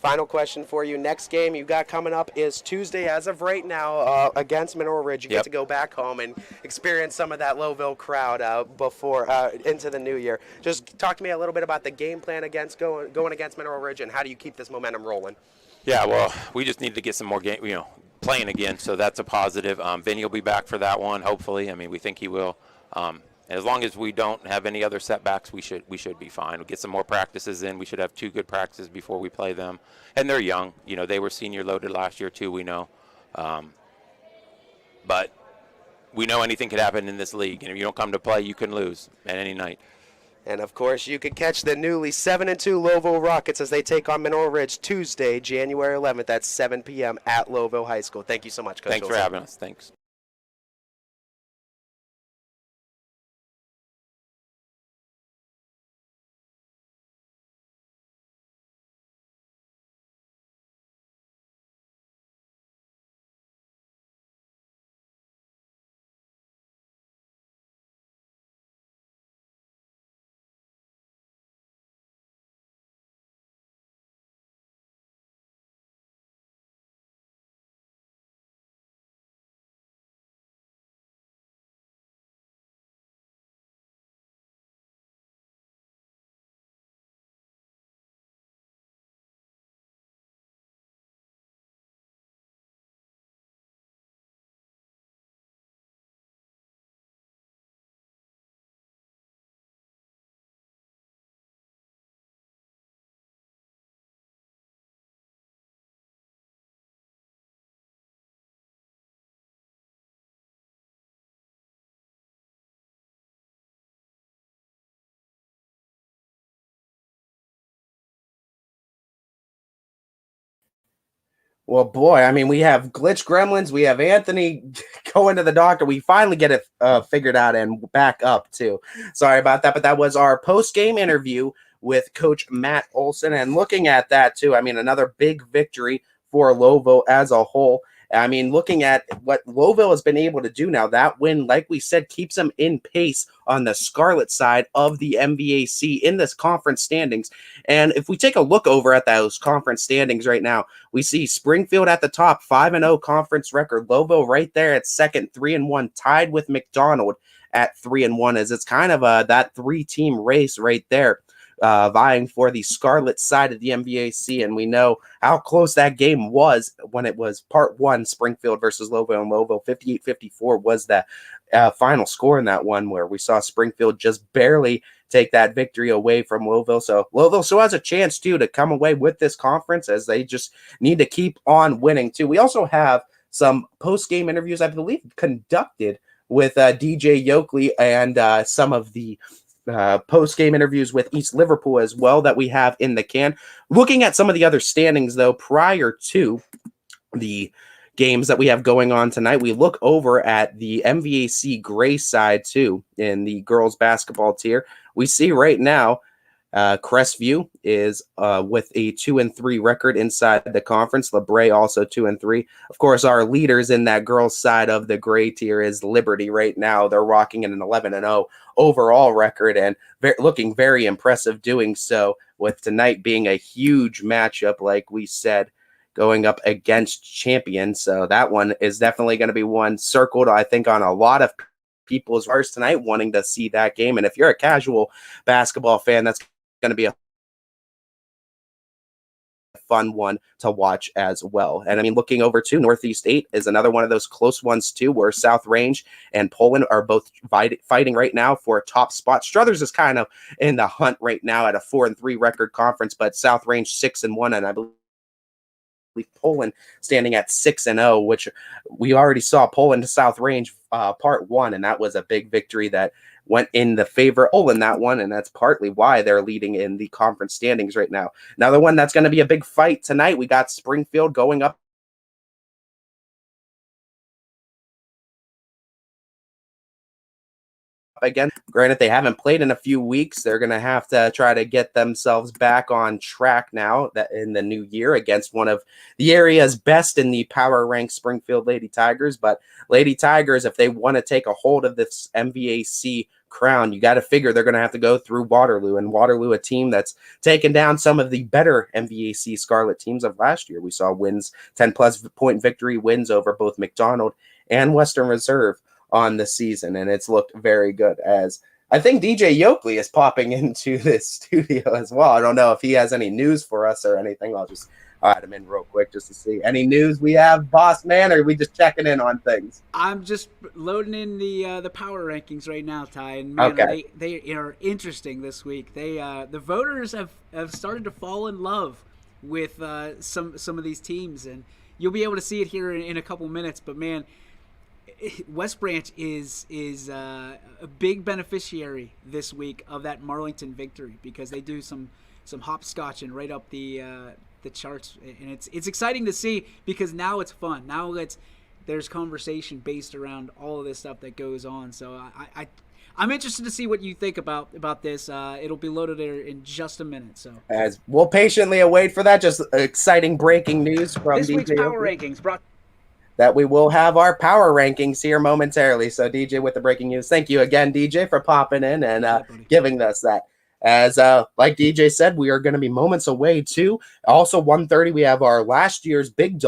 Final question for you. Next game you got coming up is Tuesday as of right now against Mineral Ridge. You get to go back home and experience some of that Lowville crowd before into the new year. Just talk to me a little bit about the game plan against going against Mineral Ridge, and how do you keep this momentum rolling? Yeah, well, we just need to get some more playing again, so that's a positive. Vinny will be back for that one, hopefully. I mean, we think he will. As long as we don't have any other setbacks, we should be fine. We'll get some more practices in. We should have 2 good practices before we play them. And they're young. You know, they were senior loaded last year too, we know. But we know anything could happen in this league. And if you don't come to play, you can lose at any night. And, of course, you can catch the newly 7-2 Lowville Rockets as they take on Mineral Ridge Tuesday, January 11th at 7 p.m. at Lowville High School. Thank you so much, Coach. Thanks for having us. Thanks. Well, boy, I mean, we have glitch gremlins. We have Anthony going to the doctor. We finally get it figured out and back up, too. Sorry about that, but that was our post-game interview with Coach Matt Olson. And looking at that, too, I mean, another big victory for Lowville as a whole. I mean, looking at what Lowville has been able to do now, that win, like we said, keeps them in pace on the Scarlet side of the MVAC in this conference standings. And if we take a look over at those conference standings right now, we see Springfield at the top, 5-0 conference record. Lowville right there at second, 3-1, tied with McDonald at 3-1, as it's kind of that three-team race right there. Vying for the Scarlet side of the MVAC, and we know how close that game was when it was part one, Springfield versus Lowville, and Lowville 58-54 was the final score in that one, where we saw Springfield just barely take that victory away from Lowville. So Lowville still has a chance too to come away with this conference, as they just need to keep on winning too. We also have some post-game interviews, I believe, conducted with DJ Yoakley and some of the post-game interviews with East Liverpool as well that we have in the can. Looking at some of the other standings, though, prior to the games that we have going on tonight, we look over at the MVAC Gray side, too, in the girls basketball tier. We see right now Crestview is with a 2-3 record inside the conference. LeBray also 2-3. Of course, our leaders in that girls side of the gray tier is Liberty right now. They're rocking in an 11-0 overall record and looking very impressive doing so, with tonight being a huge matchup, like we said, going up against champions. So that one is definitely going to be one circled, I think, on a lot of people's hearts tonight, wanting to see that game. And if you're a casual basketball fan, that's going to be a fun one to watch as well. And I mean, looking over to Northeast 8 is another one of those close ones too, where South Range and Poland are both fighting right now for a top spot. Struthers is kind of in the hunt right now at a 4-3 record conference, but South Range 6-1, and I believe Poland standing at 6-0, which we already saw Poland to South Range part one, and that was a big victory that went in the favor of Poland that one, and that's partly why they're leading in the conference standings right now. Another one that's going to be a big fight tonight, we got Springfield going up again. Granted, they haven't played in a few weeks. They're going to have to try to get themselves back on track now that in the new year against one of the area's best in the power ranked Springfield Lady Tigers. But Lady Tigers, if they want to take a hold of this MVAC crown, you got to figure they're going to have to go through Waterloo, and Waterloo, a team that's taken down some of the better MVAC Scarlet teams of last year. We saw wins, 10+ point victory wins over both McDonald and Western Reserve on the season, and it's looked very good. As I think DJ Yoakley is popping into this studio as well. I don't know if he has any news for us or anything. I'll just add him in real quick just to see any news we have, boss man, or are we just checking in on things? I'm just loading in the power rankings right now, Ty, and man, okay, they are interesting this week. They the voters have started to fall in love with some of these teams, and you'll be able to see it here in a couple minutes. But man, West Branch is a big beneficiary this week of that Marlington victory, because they do some hopscotching right up the charts, and it's exciting to see, because now it's fun. Now there's conversation based around all of this stuff that goes on. So I'm interested to see what you think about this. It'll be loaded there in just a minute. So as we'll patiently await for that, just exciting breaking news from this week's DJ power rankings brought. That we will have our power rankings here momentarily. So DJ with the breaking news. Thank you again, DJ, for popping in and giving us that. As like DJ said, we are going to be moments away too. Also 1:30, we have our last week's big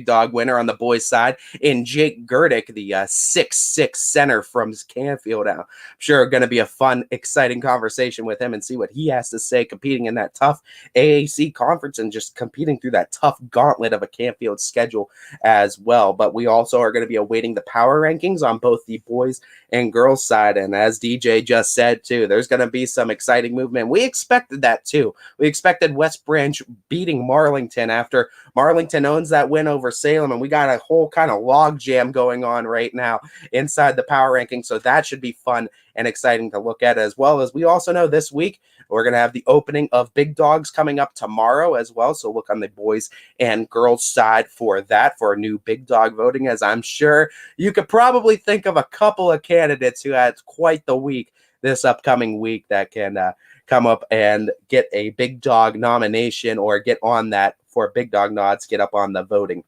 dog winner on the boys' side in Jake Gerdick, the 6'6" center from Canfield. I'm sure going to be a fun, exciting conversation with him and see what he has to say, competing in that tough AAC conference and just competing through that tough gauntlet of a Canfield schedule as well. But we also are going to be awaiting the power rankings on both the boys and girls side. And as DJ just said too, there's going to be some exciting movement. We expected that too. We expected West Branch beating Marlington after Marlington owns that win over Salem, and we got a whole kind of log jam going on right now inside the power ranking. So that should be fun and exciting to look at, as well as we also know this week we're going to have the opening of Big Dogs coming up tomorrow as well. So look on the boys and girls side for that, for new Big Dog voting, as I'm sure you could probably think of a couple of candidates who had quite the week this upcoming week that can come up and get a Big Dog nomination or get on that for Big Dog nods, get up on the voting.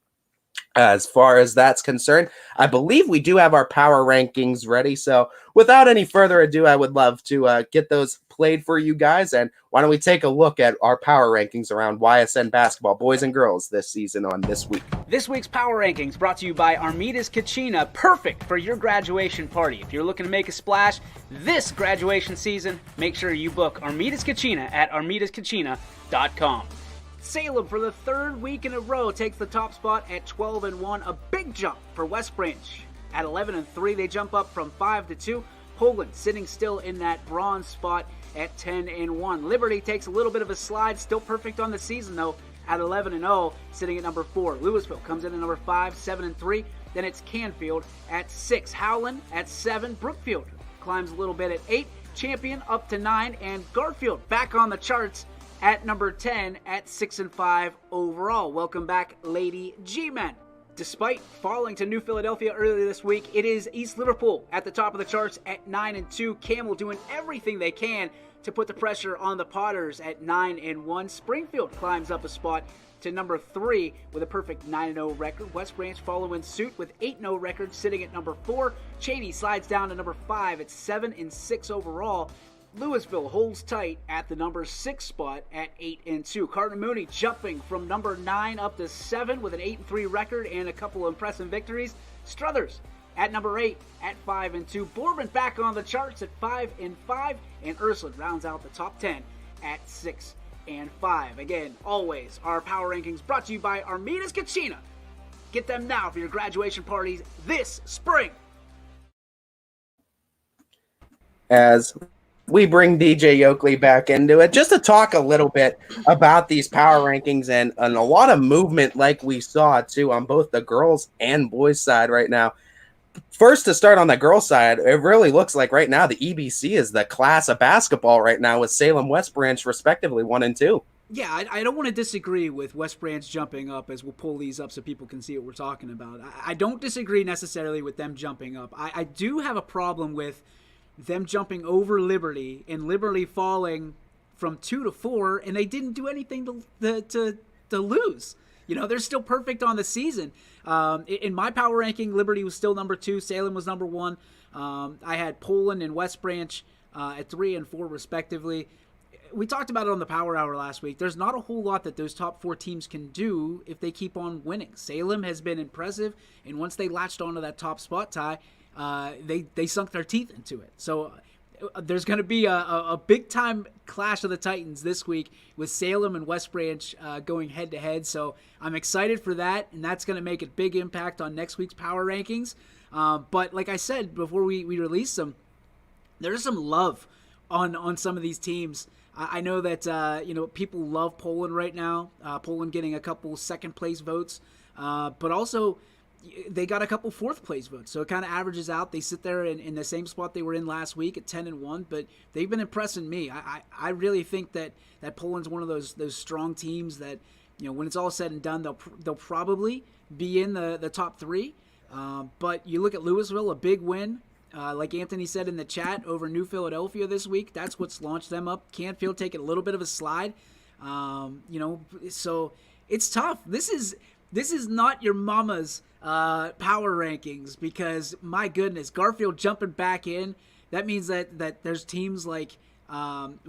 As far as that's concerned, I believe we do have our power rankings ready. So without any further ado, I would love to get those played for you guys. And why don't we take a look at our power rankings around YSN basketball, boys and girls, this season on this week. This week's Power Rankings brought to you by Armidas Kachina, perfect for your graduation party. If you're looking to make a splash this graduation season, make sure you book Armidas Kachina at armidaskachina.com. Salem, for the third week in a row, takes the top spot at 12-1, a big jump for West Branch. At 11-3, they jump up from 5-2. Poland sitting still in that bronze spot at 10-1. Liberty takes a little bit of a slide, still perfect on the season though, at 11-0, sitting at number 4. Louisville comes in at number 5, 7-3. Then it's Canfield at 6. Howland at 7. Brookfield climbs a little bit at 8. Champion up to 9. And Garfield back on the charts at number 10 at 6-5 overall. Welcome back, Lady G-Men. Despite falling to New Philadelphia earlier this week, it is East Liverpool at the top of the charts at 9-2. Camel doing everything they can to put the pressure on the Potters at 9-1. Springfield climbs up a spot to number 3 with a perfect 9-0 record. West Branch following suit with 8-0 record, sitting at number 4. Cheney slides down to number 5 at 7-6 overall. Louisville holds tight at the number 6 spot at 8-2. Carter Mooney jumping from number 9 up to 7 with an 8-3 record and a couple of impressive victories. Struthers at number 8 at 5-2. Boardman back on the charts at 5-5. And Ursuline rounds out the top 10 at 6-5. Again, always our power rankings brought to you by Armidas Kachina. Get them now for your graduation parties this spring. As we bring DJ Yoakley back into it, just to talk a little bit about these power rankings and a lot of movement like we saw too on both the girls and boys side right now. First, to start on the girls side, it really looks like right now the EBC is the class of basketball right now, with Salem, West Branch respectively 1 and 2. Yeah, I don't want to disagree with West Branch jumping up, as we'll pull these up so people can see what we're talking about. I don't disagree necessarily with them jumping up. I do have a problem with them jumping over Liberty and Liberty falling from 2 to 4, and they didn't do anything to lose. You know, they're still perfect on the season. In my power ranking, Liberty was still number 2. Salem was number 1. I had Poland and West Branch at 3 and 4 respectively. We talked about it on the Power Hour last week. There's not a whole lot that those top 4 teams can do if they keep on winning. Salem has been impressive, and once they latched onto that top spot, Ty, they sunk their teeth into it. So there's going to be a big-time clash of the Titans this week with Salem and West Branch going head-to-head. So I'm excited for that, and that's going to make a big impact on next week's power rankings. But like I said before we release them, there's some love on some of these teams. I know that people love Poland right now. Poland getting a couple second-place votes, but also they got a couple fourth-place votes, so it kind of averages out. They sit there in the same spot they were in last week at 10-1, but they've been impressing me. I really think that Poland's one of those strong teams that, when it's all said and done, they'll probably be in the top 3. But you look at Louisville, a big win. Like Anthony said in the chat, over New Philadelphia this week. That's what's launched them up. Canfield taking a little bit of a slide. So it's tough. This is not your mama's power rankings, because my goodness, Garfield jumping back in. That means that there's teams like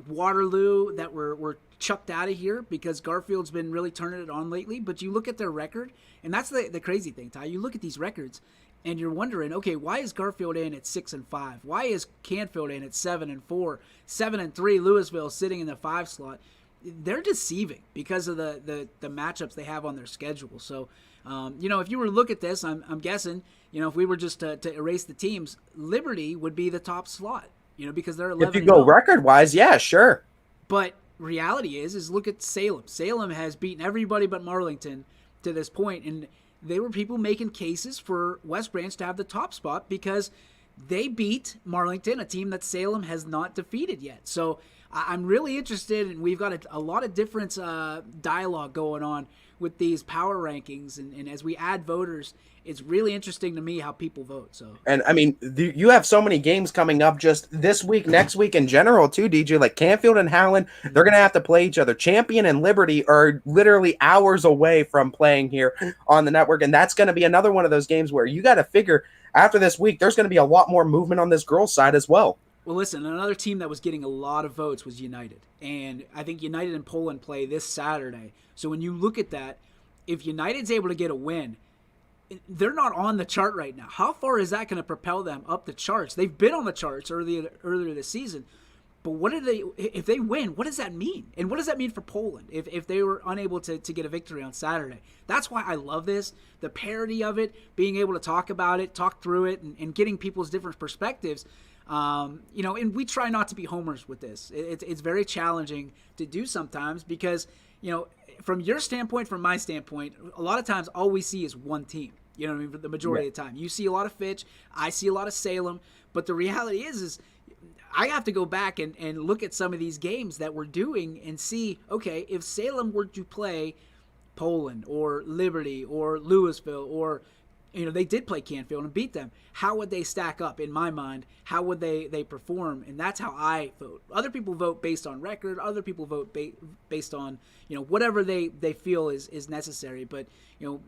Waterloo that were chucked out of here because Garfield's been really turning it on lately. But you look at their record, and that's the crazy thing, Ty. You look at these records, and you're wondering, okay, why is Garfield in at 6-5? Why is Canfield in at 7-4? 7-3, Louisville sitting in the 5 slot. They're deceiving because of the matchups they have on their schedule. So, if you were to look at this, I'm guessing, if we were just to erase the teams, Liberty would be the top slot, because they're 11. If you go record-wise, yeah, sure. But reality is look at Salem. Salem has beaten everybody but Marlington to this point, and there were people making cases for West Branch to have the top spot because they beat Marlington, a team that Salem has not defeated yet. So I'm really interested, and we've got a lot of different dialogue going on with these power rankings, and as we add voters, it's really interesting to me how people vote. So, and I mean, you have so many games coming up just this week, next week in general too, DJ. Like Canfield and Howland, they're gonna have to play each other. Champion and Liberty are literally hours away from playing here on the network, and that's gonna be another one of those games where you got to figure after this week, there's gonna be a lot more movement on this girls' side as well. Well, listen, another team that was getting a lot of votes was United, and I think United and Poland play this Saturday. So when you look at that, if United's able to get a win, they're not on the chart right now. How far is that going to propel them up the charts? They've been on the charts earlier this season, but if they win, what does that mean? And what does that mean for Poland if they were unable to get a victory on Saturday? That's why I love this, the parody of it, being able to talk about it, talk through it, and getting people's different perspectives. And we try not to be homers with this. It's very challenging to do sometimes because, from your standpoint, from my standpoint, a lot of times all we see is one team. You know what I mean? For the majority of the time. You see a lot of Fitch. I see a lot of Salem. But the reality is I have to go back and look at some of these games that we're doing and see, okay, if Salem were to play Poland or Liberty or Louisville or they did play Canfield and beat them. How would they stack up in my mind? How would they perform? And that's how I vote. Other people vote based on record. Other people vote based on whatever they feel is necessary. But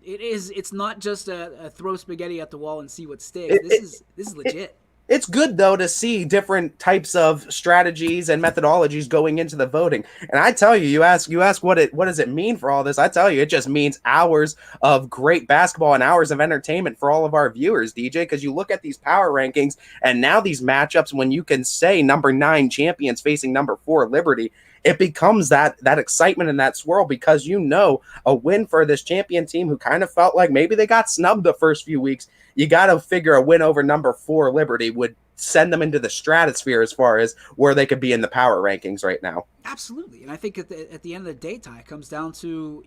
it's not just a throw spaghetti at the wall and see what sticks. This is legit. It's good, though, to see different types of strategies and methodologies going into the voting. And I tell you, you ask what does it mean for all this? I tell you, it just means hours of great basketball and hours of entertainment for all of our viewers, DJ, because you look at these power rankings and now these matchups when you can say number 9 champions facing number 4 Liberty, it becomes that excitement and that swirl because a win for this champion team who kind of felt like maybe they got snubbed the first few weeks. You got to figure a win over number 4 Liberty would send them into the stratosphere as far as where they could be in the power rankings right now. Absolutely. And I think at the end of the day, Ty, it comes down to,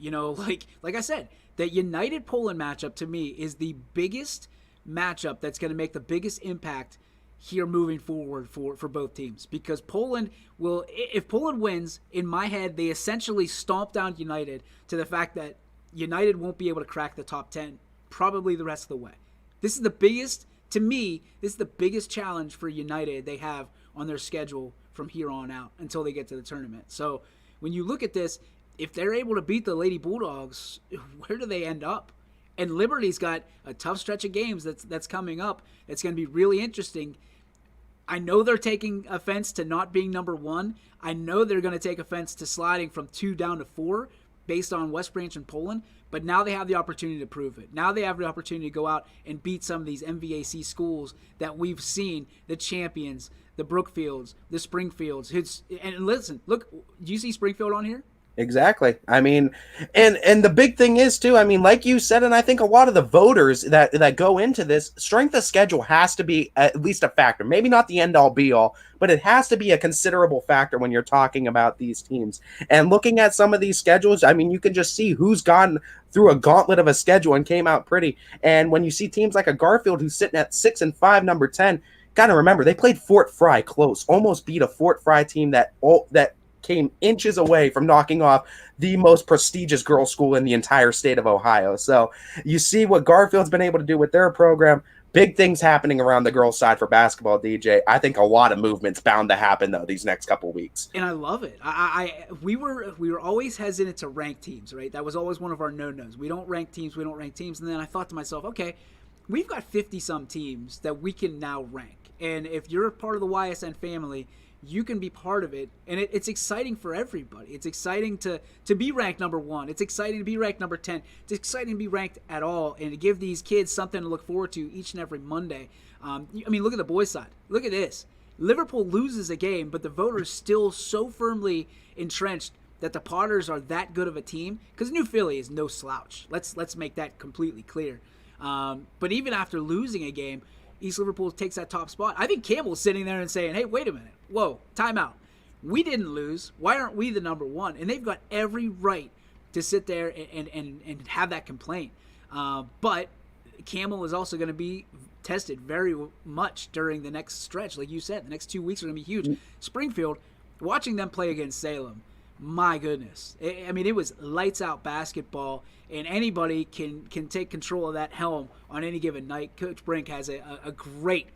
like I said, that United Poland matchup to me is the biggest matchup that's going to make the biggest impact here moving forward for both teams, because if Poland wins, in my head, they essentially stomp down United to the fact that United won't be able to crack the top 10 probably the rest of the way. This is the biggest challenge for United they have on their schedule from here on out until they get to the tournament. So when you look at this, if they're able to beat the Lady Bulldogs, where do they end up? And Liberty's got a tough stretch of games that's coming up. It's going to be really interesting. I know they're taking offense to not being number 1. I know they're going to take offense to sliding from 2 down to 4 based on West Branch and Poland. But now they have the opportunity to prove it. Now they have the opportunity to go out and beat some of these MVAC schools that we've seen, the champions, the Brookfields, the Springfields. And listen, look, do you see Springfield on here? Exactly. I mean, and the big thing is too, I mean, like you said, and I think a lot of the voters that go into this, strength of schedule has to be at least a factor. Maybe not the end all be all, but it has to be a considerable factor when you're talking about these teams. And looking at some of these schedules, I mean, you can just see who's gone through a gauntlet of a schedule and came out pretty. And when you see teams like a Garfield who's sitting at 6-5, number 10, got to remember they played Fort Fry close, almost beat a Fort Fry team that came inches away from knocking off the most prestigious girls' school in the entire state of Ohio. So you see what Garfield's been able to do with their program. Big things happening around the girls' side for basketball, DJ. I think a lot of movement's bound to happen, though, these next couple weeks. And I love it. We were always hesitant to rank teams, right? That was always one of our no-nos. We don't rank teams. And then I thought to myself, okay, we've got 50-some teams that we can now rank. And if you're a part of the YSN family, you can be part of it, and it's exciting for everybody. It's exciting to be ranked number 1. It's exciting to be ranked number 10. It's exciting to be ranked at all, and to give these kids something to look forward to each and every Monday. I mean, look at the boys' side. Look at this. Liverpool loses a game, but the voters still so firmly entrenched that the Potters are that good of a team, because New Philly is no slouch. Let's make that completely clear. But even after losing a game, East Liverpool takes that top spot. I think Campbell's sitting there and saying, hey, wait a minute. Whoa, time out. We didn't lose. Why aren't we the number 1? And they've got every right to sit there and have that complaint. But Camel is also going to be tested very much during the next stretch. Like you said, the next 2 weeks are going to be huge. Springfield, watching them play against Salem, my goodness. I mean, it was lights out basketball, and anybody can take control of that helm on any given night. Coach Brink has a great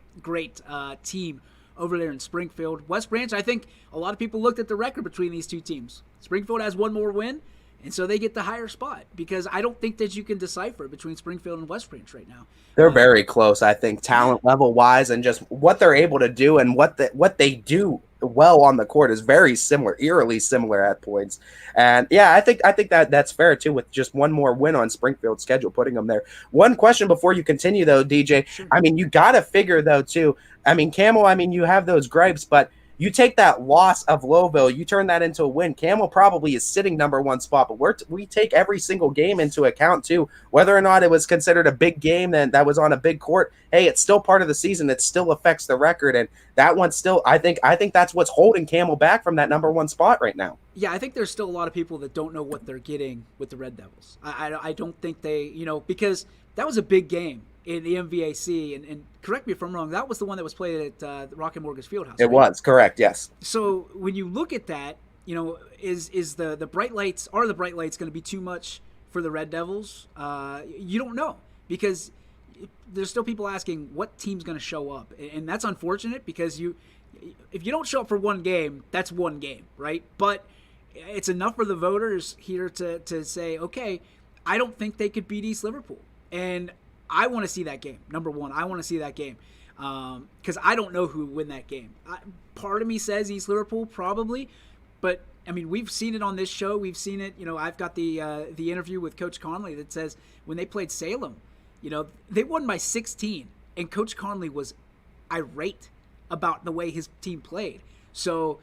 team over there in Springfield. West Branch, I think a lot of people looked at the record between these two teams. Springfield has one more win, and so they get the higher spot, because I don't think that you can decipher between Springfield and West Branch right now. They're very close, I think, talent level wise, and just what they're able to do and what they do well on the court is very similar, eerily similar at points. And yeah, I think that's fair too, with just one more win on Springfield's schedule, putting them there. One question before you continue though, DJ. Sure. I mean, you got to figure though too. I mean, Camel, I mean, you have those gripes, but you take that loss of Lowville, you turn that into a win. Camel probably is sitting number one spot, but we take every single game into account too. Whether or not it was considered a big game that was on a big court, hey, it's still part of the season. It still affects the record, and that one still, I think that's what's holding Camel back from that number one spot right now. Yeah, I think there's still a lot of people that don't know what they're getting with the Red Devils. I don't think they, because that was a big game in the MVAC, and correct me if I'm wrong, that was the one that was played at the Rocket Mortgage Fieldhouse. It was, correct, yes. So when you look at that, is the bright lights, are the bright lights going to be too much for the Red Devils? You don't know, because there's still people asking what team's going to show up, and that's unfortunate, because if you don't show up for one game, that's one game, right? But it's enough for the voters here to say, okay, I don't think they could beat East Liverpool, and I want to see that game. Number one, I want to see that game, because I don't know who would win that game. Part of me says East Liverpool probably, but I mean, we've seen it on this show. We've seen it. I've got the interview with Coach Conley that says when they played Salem, they won by 16, and Coach Conley was irate about the way his team played. So,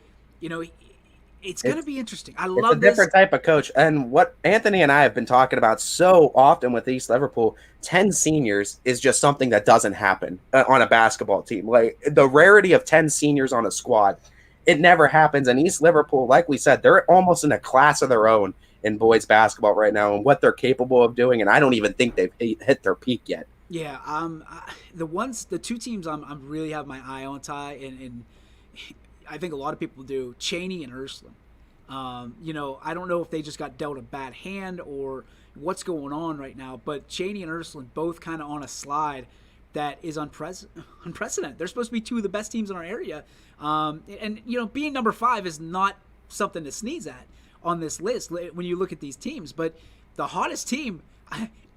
it's going to be interesting. I love this. It's a different type of coach. And what Anthony and I have been talking about so often with East Liverpool, 10 seniors is just something that doesn't happen on a basketball team. Like, the rarity of 10 seniors on a squad, it never happens. And East Liverpool, like we said, they're almost in a class of their own in boys basketball right now and what they're capable of doing. And I don't even think they've hit their peak yet. Yeah. The two teams I'm really have my eye on, Ty, and I think a lot of people do, Cheney and Ursuline. I don't know if they just got dealt a bad hand or what's going on right now, but Cheney and Ursuline both kind of on a slide that is unprecedented. They're supposed to be two of the best teams in our area. Being number 5 is not something to sneeze at on this list when you look at these teams, but the hottest team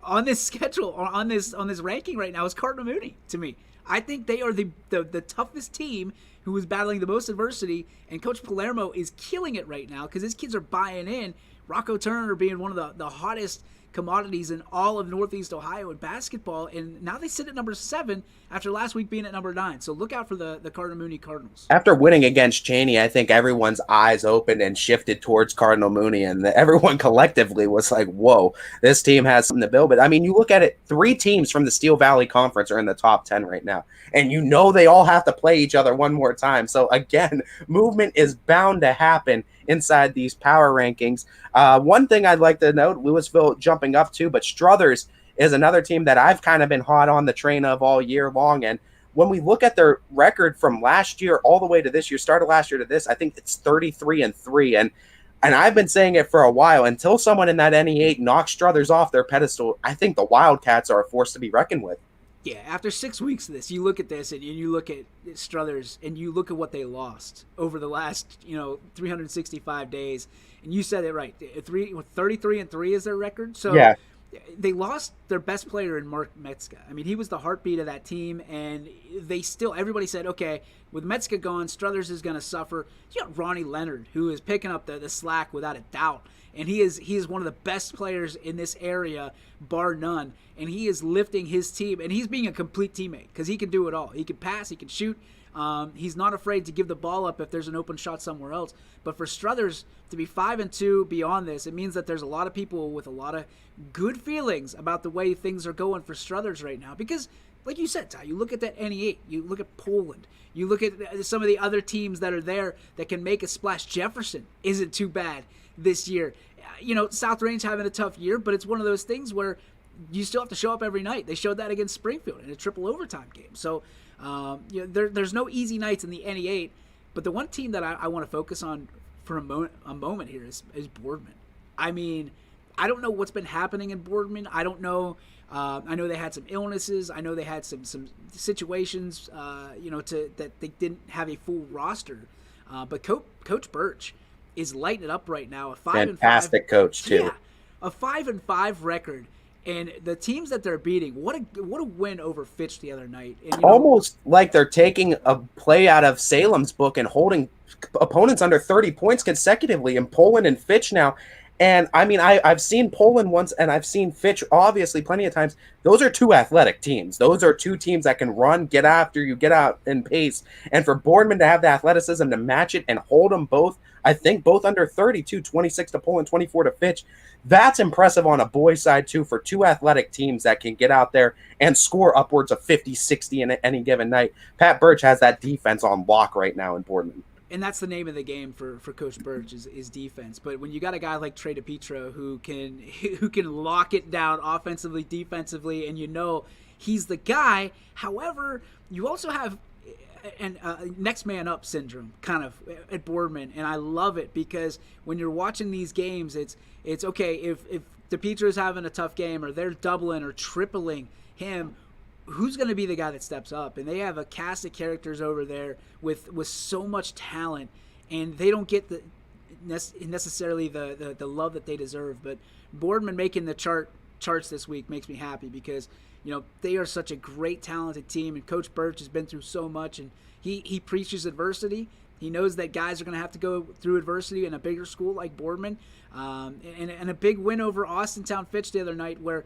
on this schedule or on this ranking right now is Cardinal Mooney to me. I think they are the toughest team who is battling the most adversity, and Coach Palermo is killing it right now because his kids are buying in. Rocco Turner being one of the hottest commodities in all of Northeast Ohio in basketball, and now they sit at number 7 after last week being at number 9. So look out for the Cardinal Mooney Cardinals. After winning against Cheney, I think everyone's eyes opened and shifted towards Cardinal Mooney, and everyone collectively was like, whoa, this team has something to build. But I mean, you look at it, 3 teams from the Steel Valley Conference are in the top 10 right now, and they all have to play each other one more time. So again, movement is bound to happen inside these power rankings. One thing I'd like to note, Louisville jumping up too, but Struthers is another team that I've kind of been hot on the train of all year long. And when we look at their record from last year all the way to this year, started last year to this, I think it's 33-3. And I've been saying it for a while, until someone in that NE8 knocks Struthers off their pedestal, I think the Wildcats are a force to be reckoned with. Yeah, after 6 weeks of this, you look at this and you look at Struthers and you look at what they lost over the last 365 days, and you said it right. 33-3 is their record. So yeah, they lost their best player in Mark Metzka. I mean, he was the heartbeat of that team, and everybody said, okay, with Metzka gone, Struthers is going to suffer. You got Ronnie Leonard, who is picking up the slack without a doubt. And he is one of the best players in this area, bar none. And he is lifting his team, and he's being a complete teammate because he can do it all. He can pass, he can shoot. He's not afraid to give the ball up if there's an open shot somewhere else. But for Struthers to be 5-2 beyond this, it means that there's a lot of people with a lot of good feelings about the way things are going for Struthers right now. Because, like you said, Ty, you look at that NE8, you look at Poland, you look at some of the other teams that are there that can make a splash. Jefferson isn't too bad this year. South Range having a tough year, but it's one of those things where you still have to show up every night. They showed that against Springfield in a triple overtime game. So there's no easy nights in the NE8. But the one team that I want to focus on for a moment here is Boardman. I mean, I don't know what's been happening in Boardman. I don't know. I know they had some illnesses. I know they had some situations, that they didn't have a full roster. But Coach Birch is lighting it up right now. A 5-5 Fantastic coach too. Yeah, a 5-5 record. And the teams that they're beating, what a win over Fitch the other night. And, almost like they're taking a play out of Salem's book and holding opponents under 30 points consecutively in Poland and Fitch now. And I mean, I've seen Poland once and I've seen Fitch obviously plenty of times. Those are two athletic teams. Those are two teams that can run, get after you, get out in pace. And for Boardman to have the athleticism to match it and hold them both, I think both under 32, 26 to Poland, 24 to Fitch. That's impressive on a boys' side, too, for two athletic teams that can get out there and score upwards of 50, 60 in any given night. Pat Birch has that defense on lock right now in Boardman. And that's the name of the game for Coach Birch is defense. But when you got a guy like Trey DePietro who can lock it down offensively, defensively, and he's the guy. However, you also have next man up syndrome kind of at Boardman, and I love it because when you're watching these games, it's okay if DePietro's having a tough game or they're doubling or tripling him, who's going to be the guy that steps up? And they have a cast of characters over there with so much talent, and they don't get necessarily the love that they deserve. But Boardman making the charts this week makes me happy because they are such a great, talented team, and Coach Birch has been through so much, and he preaches adversity. He knows that guys are going to have to go through adversity in a bigger school like Boardman, and a big win over Austintown Fitch the other night where,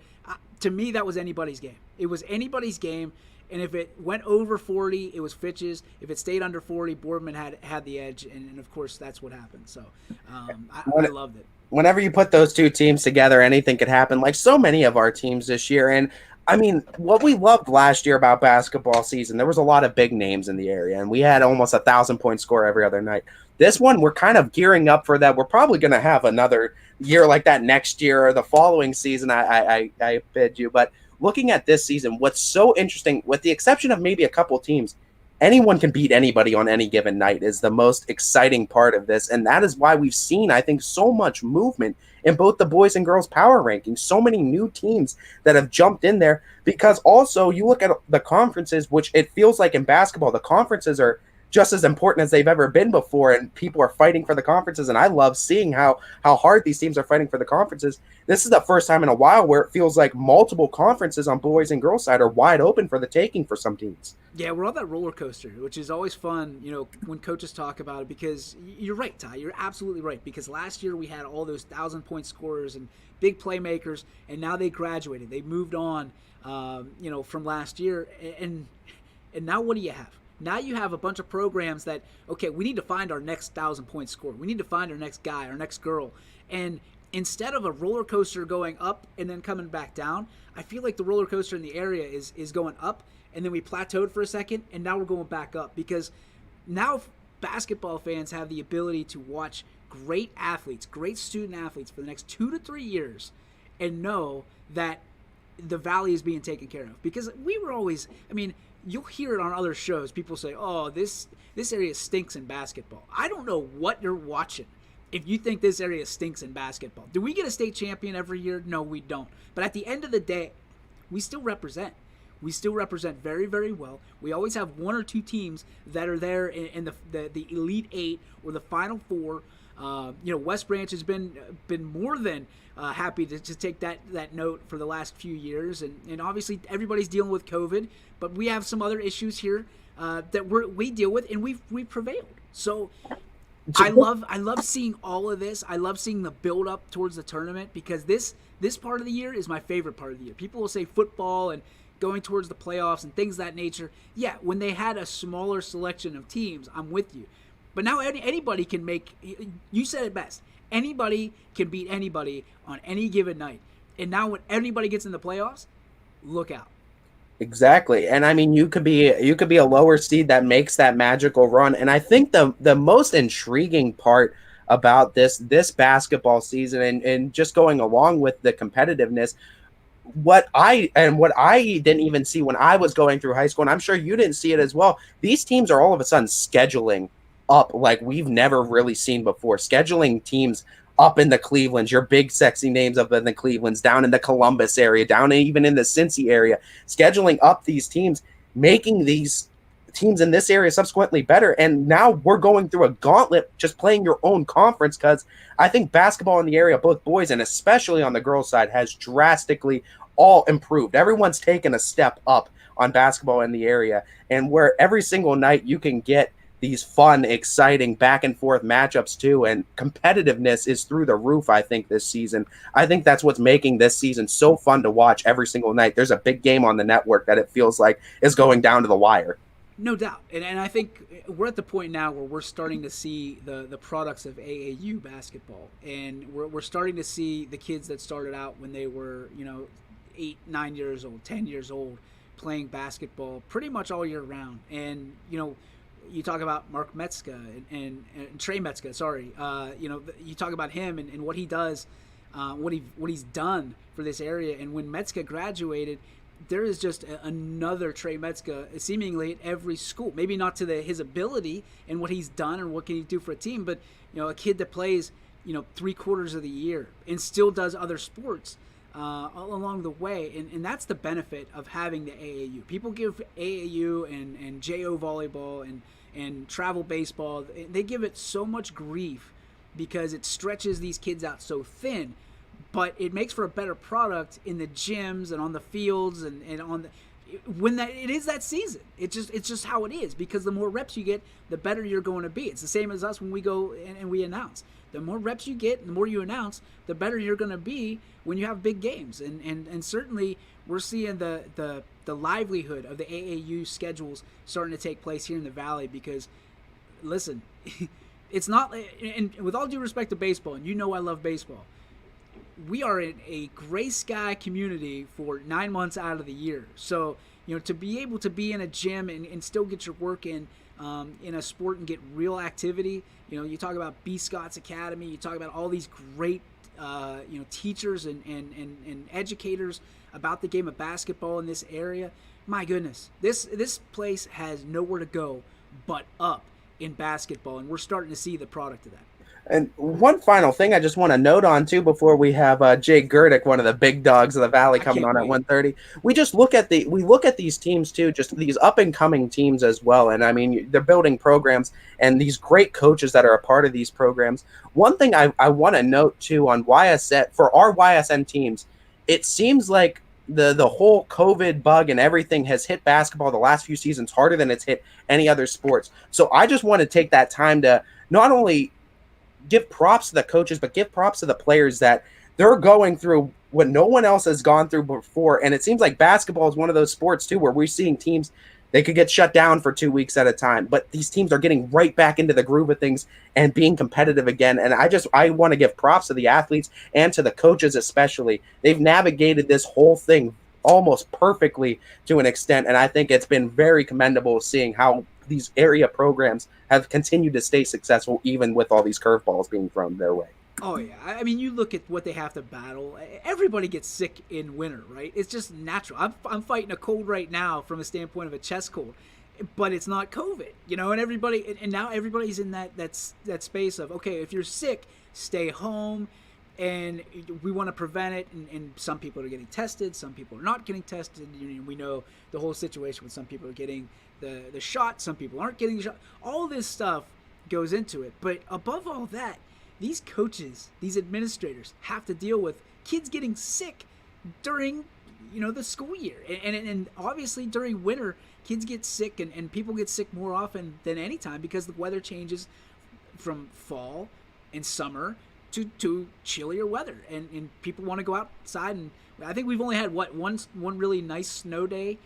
to me, that was anybody's game. It was anybody's game, and if it went over 40, it was Fitch's. If it stayed under 40, Boardman had the edge, and of course, that's what happened. So I loved it. Whenever you put those two teams together, anything could happen, like so many of our teams this year. And I mean, what we loved last year about basketball season, there was a lot of big names in the area, and we had almost 1,000-point score every other night. This one, we're kind of gearing up for that. We're probably going to have another year like that next year or the following season. I bid you. But looking at this season, what's so interesting, with the exception of maybe a couple teams, anyone can beat anybody on any given night is the most exciting part of this. And that is why we've seen, I think, so much movement in both the boys and girls power rankings, so many new teams that have jumped in there, because also you look at the conferences, which it feels like in basketball, the conferences are just as important as they've ever been before, and people are fighting for the conferences, and I love seeing how hard these teams are fighting for the conferences. This is the first time in a while where it feels like multiple conferences on boys and girls side are wide open for the taking for some teams. Yeah, we're on that roller coaster, which is always fun, when coaches talk about it, because you're right, Ty, you're absolutely right, because last year we had all those 1,000-point scorers and big playmakers, and now they graduated. They moved on, from last year, and now what do you have? Now you have a bunch of programs that, okay, we need to find our next 1,000-point scorer. We need to find our next guy, our next girl. And instead of a roller coaster going up and then coming back down, I feel like the roller coaster in the area is going up, and then we plateaued for a second, and now we're going back up. Because now basketball fans have the ability to watch great athletes, great student athletes for the next 2 to 3 years and know that the Valley is being taken care of. Because we were always, you'll hear it on other shows. People say, oh, this area stinks in basketball. I don't know what you're watching if you think this area stinks in basketball. Do we get a state champion every year? No, we don't. But at the end of the day, we still represent. We still represent very, very well. We always have one or two teams that are there in the Elite Eight or the Final Four. West Branch has been more than happy to take that note for the last few years, and obviously everybody's dealing with COVID, but we have some other issues here that we deal with, and we've prevailed. So I love seeing all of this. I love seeing the build up towards the tournament, because this part of the year is my favorite part of the year. People will say football and going towards the playoffs and things of that nature. Yeah, when they had a smaller selection of teams, I'm with you. But now anybody can make, you said it best, anybody can beat anybody on any given night. And now when anybody gets in the playoffs, look out. Exactly. And you could be a lower seed that makes that magical run. And I think the most intriguing part about this basketball season and just going along with the competitiveness. What I didn't even see when I was going through high school, and I'm sure you didn't see it as well, these teams are all of a sudden scheduling up like we've never really seen before. Scheduling teams up in the Clevelands, your big sexy names up in the Clevelands, down in the Columbus area, down even in the Cincy area, scheduling up these teams, making these teams in this area subsequently better. And now we're going through a gauntlet just playing your own conference, because I think basketball in the area, both boys and especially on the girls side, has drastically all improved. Everyone's taken a step up on basketball in the area, and where every single night you can get these fun, exciting back and forth matchups too, and competitiveness is through the roof. I think this season, I think that's what's making this season so fun to watch every single night. There's a big game on the network that it feels like is going down to the wire. No doubt. And I think we're at the point now where we're starting to see the products of AAU basketball. And we're starting to see the kids that started out when they were, 8, 9 years old, 10 years old, playing basketball pretty much all year round. And, you talk about Mark Metzger and Trey Metzger, sorry. You talk about him and what he does, what he's done for this area. And when Metzger graduated, there is just another Trey Metzger seemingly at every school. Maybe not to his ability and what he's done and what can he do for a team, but a kid that plays 3/4 of the year and still does other sports all along the way, and that's the benefit of having the AAU. People give AAU and JO volleyball and travel baseball, they give it so much grief because it stretches these kids out so thin. But it makes for a better product in the gyms and on the fields and on the when it is that season. It's just how it is, because the more reps you get, the better you're going to be. It's the same as us when we go and we announce. The more reps you get, the more you announce, the better you're going to be when you have big games. And certainly we're seeing the livelihood of the AAU schedules starting to take place here in the Valley, because listen, it's not, and with all due respect to baseball, and I love baseball, we are in a gray sky community for 9 months out of the year. So, to be able to be in a gym and still get your work in a sport and get real activity, you talk about B. Scott's Academy, you talk about all these great, teachers and educators about the game of basketball in this area. My goodness, this place has nowhere to go but up in basketball, and we're starting to see the product of that. And one final thing I just want to note on too before we have Jake Gerdick, one of the big dogs of the Valley, coming on at 1:30. We just look at these teams too, just these up and coming teams as well. And I mean, they're building programs and these great coaches that are a part of these programs. One thing I want to note too on YSN, for our YSN teams, it seems like the whole COVID bug and everything has hit basketball the last few seasons harder than it's hit any other sports. So I just want to take that time to not only give props to the coaches, but give props to the players that they're going through what no one else has gone through before. And it seems like basketball is one of those sports too, where we're seeing teams, they could get shut down for 2 weeks at a time, but these teams are getting right back into the groove of things and being competitive again. And I want to give props to the athletes and to the coaches especially. They've navigated this whole thing almost perfectly to an extent, and I think it's been very commendable seeing how these area programs have continued to stay successful even with all these curveballs being thrown their way. Oh yeah, I mean, you look at what they have to battle. Everybody gets sick in winter, right? It's just natural. I'm fighting a cold right now from a standpoint of a chest cold, but it's not COVID, and now everybody's in that space of, okay, if you're sick, stay home. And we want to prevent it, and some people are getting tested, some people are not getting tested. We know the whole situation with some people are getting the shot, some people aren't getting the shot. All this stuff goes into it. But above all that, these coaches, these administrators have to deal with kids getting sick during the school year. And obviously during winter, kids get sick and people get sick more often than any time because the weather changes from fall and summer to chillier weather, and people want to go outside. And I think we've only had one really nice snow day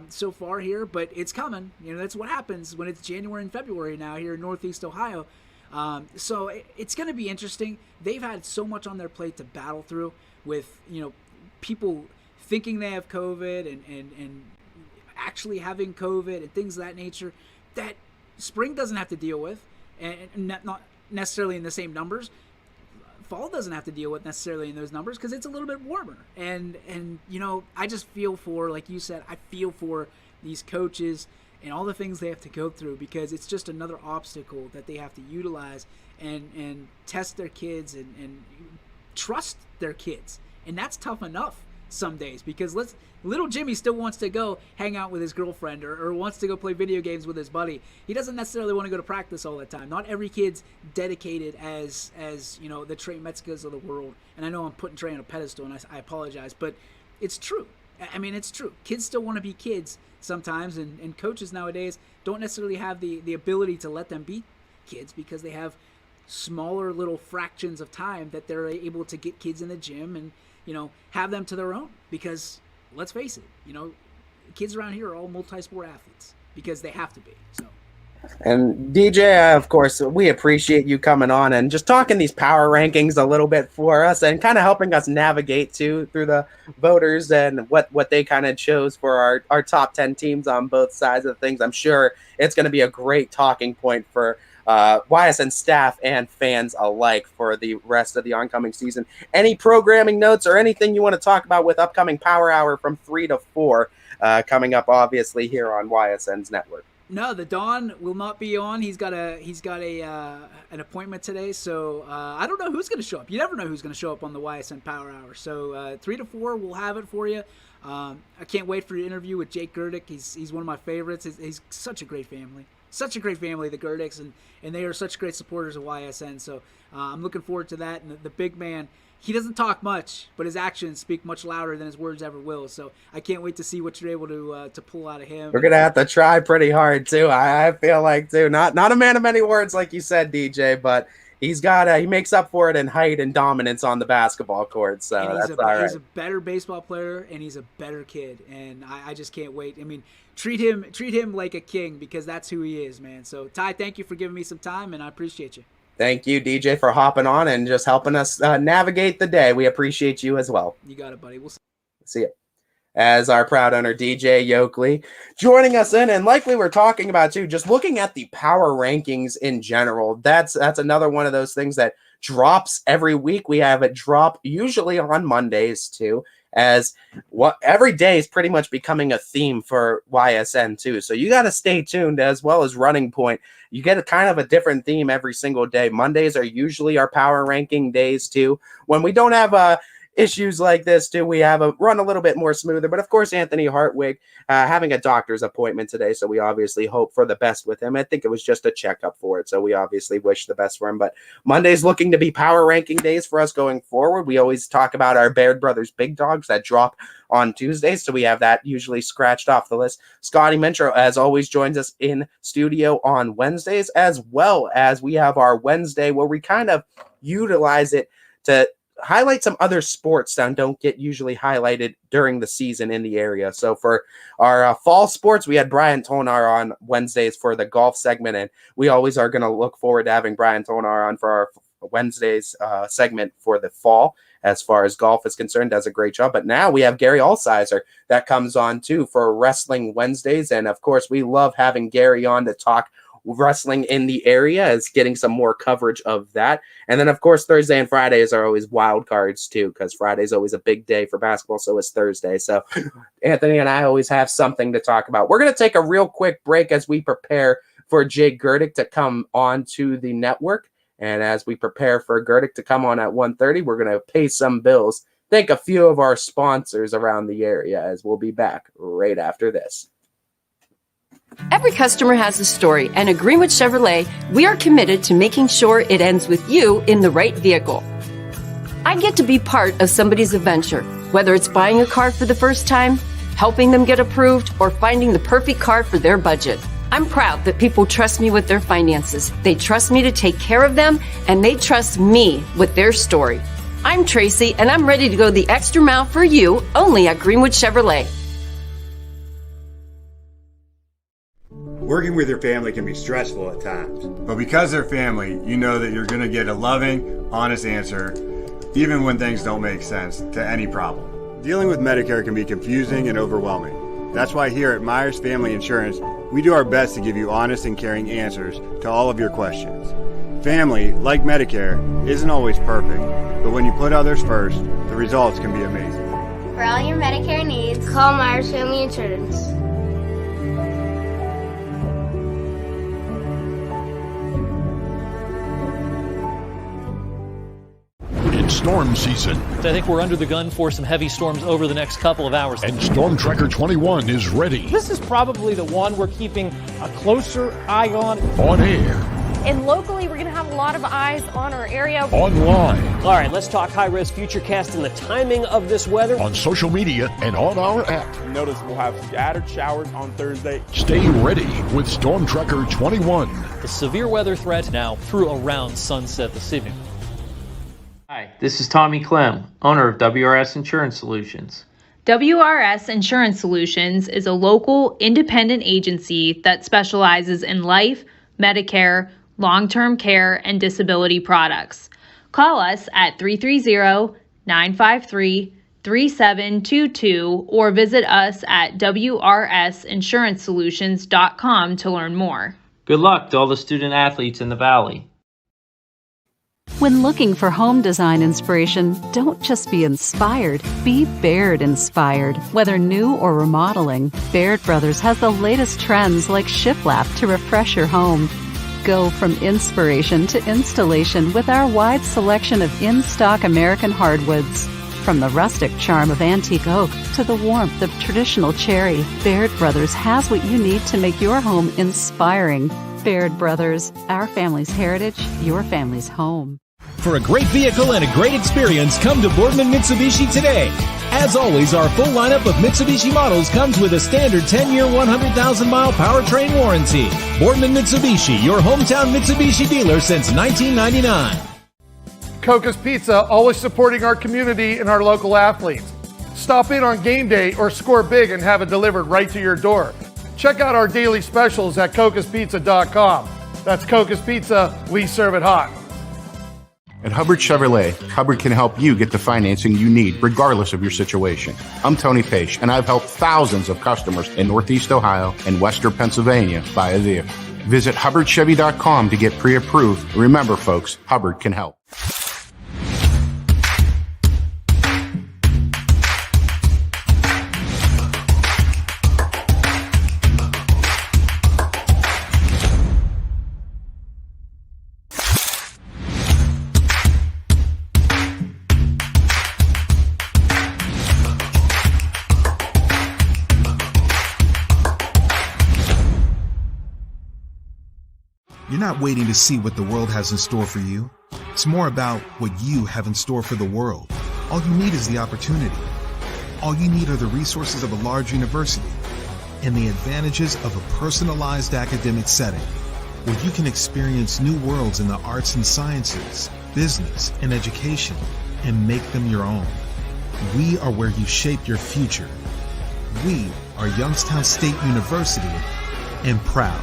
so far here, but it's coming. That's what happens when it's January and February now here in Northeast Ohio. So it's going to be interesting. They've had so much on their plate to battle through with people thinking they have COVID and actually having COVID and things of that nature that spring doesn't have to deal with, and not necessarily in the same numbers. Fall doesn't have to deal with necessarily in those numbers because it's a little bit warmer. And I just feel for, like you said, I feel for these coaches and all the things they have to go through, because it's just another obstacle that they have to utilize and test their kids and trust their kids. And that's tough enough some days, because little Jimmy still wants to go hang out with his girlfriend or wants to go play video games with his buddy. He doesn't necessarily want to go to practice all the time. Not every kid's dedicated as the Trey Metzgas of the world. And I know I'm putting Trey on a pedestal, and I apologize, but it's true. I mean, it's true. Kids still want to be kids sometimes, and coaches nowadays don't necessarily have the ability to let them be kids, because they have smaller little fractions of time that they're able to get kids in the gym and have them to their own. Because let's face it, kids around here are all multi-sport athletes because they have to be. So. And DJ, of course, we appreciate you coming on and just talking these power rankings a little bit for us and kind of helping us navigate through the voters and what they kind of chose for our top 10 teams on both sides of things. I'm sure it's going to be a great talking point for YSN staff and fans alike for the rest of the oncoming season. Any programming notes or anything you want to talk about with upcoming Power Hour from 3 to 4 coming up, obviously, here on YSN's network? No, the Don will not be on. He's got an appointment today, so I don't know who's going to show up. You never know who's going to show up on the YSN Power Hour. So 3 to 4, we'll have it for you. I can't wait for your interview with Jake Gerdick. He's one of my favorites. He's such a great family. Such a great family, the Gerdicks, and they are such great supporters of YSN. So I'm looking forward to that. And the big man, he doesn't talk much, but his actions speak much louder than his words ever will. So I can't wait to see what you're able to pull out of him. We're gonna have to try pretty hard too. I feel like too. Not a man of many words, like you said, DJ, but he makes up for it in height and dominance on the basketball court. So that's all right. He's a better baseball player, and he's a better kid, and I just can't wait. I mean, treat him like a king, because that's who he is, man. So Ty, thank you for giving me some time, and I appreciate you. Thank you, DJ, for hopping on and just helping us navigate the day. We appreciate you as well. You got it, buddy. We'll see you. As our proud owner, DJ Yoakley, joining us in. And like we were talking about, too, just looking at the power rankings in general, that's another one of those things that drops every week. We have it drop usually on Mondays, too, as every day is pretty much becoming a theme for YSN, too. So you got to stay tuned, as well as Running Point. You get a kind of a different theme every single day. Mondays are usually our power ranking days, too. When we don't have issues like this, too, we have a run a little bit more smoother. But of course, Anthony Hartwig having a doctor's appointment today, so we obviously hope for the best with him. I think it was just a checkup for it, so we obviously wish the best for him. But Monday's looking to be power ranking days for us going forward. We always talk about our Baird Brothers big dogs that drop on Tuesdays, so we have that usually scratched off the list. Scotty Mintrow, as always, joins us in studio on Wednesdays, as well as we have our Wednesday where we kind of utilize it to highlight some other sports that don't get usually highlighted during the season in the area. So for our fall sports, we had Brian Tonar on Wednesdays for the golf segment, and we always are going to look forward to having Brian Tonar on for our Wednesdays segment for the fall. As far as golf is concerned, does a great job. But now we have Gary Alsizer that comes on too for Wrestling Wednesdays. And of course, we love having Gary on to talk wrestling in the area, is getting some more coverage of that. And then of course Thursday and Fridays are always wild cards too, because Friday's always a big day for basketball, so is Thursday. So Anthony and I always have something to talk about. We're going to take a real quick break as we prepare for Jake Gerdick to come on to the network, and as we prepare for Gerdick to come on at 1:30, we're going to pay some bills, thank a few of our sponsors around the area, as we'll be back right after this. Every customer has a story, and at Greenwood Chevrolet, we are committed to making sure it ends with you in the right vehicle. I get to be part of somebody's adventure, whether it's buying a car for the first time, helping them get approved, or finding the perfect car for their budget. I'm proud that people trust me with their finances. They trust me to take care of them, and they trust me with their story. I'm Tracy, and I'm ready to go the extra mile for you, only at Greenwood Chevrolet. Working with your family can be stressful at times. But because they're family, you know that you're going to get a loving, honest answer, even when things don't make sense, to any problem. Dealing with Medicare can be confusing and overwhelming. That's why here at Myers Family Insurance, we do our best to give you honest and caring answers to all of your questions. Family, like Medicare, isn't always perfect, but when you put others first, the results can be amazing. For all your Medicare needs, call Myers Family Insurance. It's storm season. I think we're under the gun for some heavy storms over the next couple of hours. And Storm Tracker 21 is ready. This is probably the one we're keeping a closer eye on. On air. And locally, we're going to have a lot of eyes on our area. Online. All right, let's talk high-risk futurecast and the timing of this weather. On social media and on our app. Notice we'll have scattered showers on Thursday. Stay ready with Storm Tracker 21. The severe weather threat now through around sunset this evening. Hi, this is Tommy Clem, owner of WRS Insurance Solutions. WRS Insurance Solutions is a local, independent agency that specializes in life, Medicare, long-term care, and disability products. Call us at 330-953-3722 or visit us at wrsinsuranceSolutions.com to learn more. Good luck to all the student athletes in the Valley. When looking for home design inspiration, don't just be inspired, be Baird inspired. Whether new or remodeling, Baird Brothers has the latest trends like shiplap to refresh your home. Go from inspiration to installation with our wide selection of in-stock American hardwoods. From the rustic charm of antique oak to the warmth of traditional cherry, Baird Brothers has what you need to make your home inspiring. Baird Brothers, our family's heritage, your family's home. For a great vehicle and a great experience, come to Boardman Mitsubishi today. As always, our full lineup of Mitsubishi models comes with a standard 10-year, 100,000-mile powertrain warranty. Boardman Mitsubishi, your hometown Mitsubishi dealer since 1999. Coca's Pizza, always supporting our community and our local athletes. Stop in on game day or score big and have it delivered right to your door. Check out our daily specials at cocaspizza.com. That's Coca's Pizza, we serve it hot. At Hubbard Chevrolet, Hubbard can help you get the financing you need regardless of your situation. I'm Tony Page, and I've helped thousands of customers in Northeast Ohio and Western Pennsylvania buy a vehicle. Visit HubbardChevy.com to get pre-approved. Remember, folks, Hubbard can help. You're not waiting to see what the world has in store for you. It's more about what you have in store for the world. All you need is the opportunity. All you need are the resources of a large university and the advantages of a personalized academic setting where you can experience new worlds in the arts and sciences, business, and education and make them your own. We are where you shape your future. We are Youngstown State University and proud.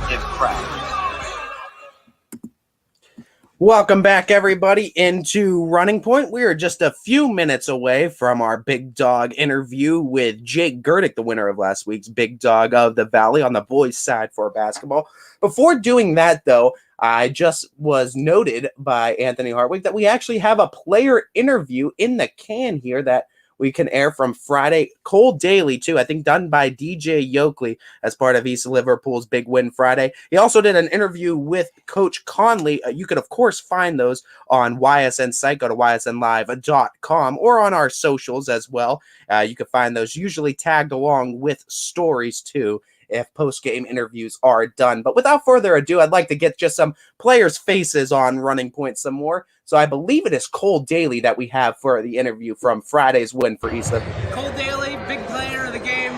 Welcome back, everybody, into Running Point. We are just a few minutes away from our Big Dog interview with Jake Gerdick, the winner of last week's Big Dog of the Valley on the boys' side for basketball. Before doing that, though, I just was noted by Anthony Hartwig that we actually have a player interview in the can here that we can air from Friday. Cole Daly, too, I think done by DJ Yoakley as part of East Liverpool's Big Win Friday. He also did an interview with Coach Conley. You can, of course, find those on YSN site. Go to ysnlive.com or on our socials as well. You can find those usually tagged along with stories, too, if post-game interviews are done. But without further ado, I'd like to get just some players' faces on Running Point some more. So I believe it is Cole Daly that we have for the interview from Friday's win for East Liverpool. Cole Daly, big player of the game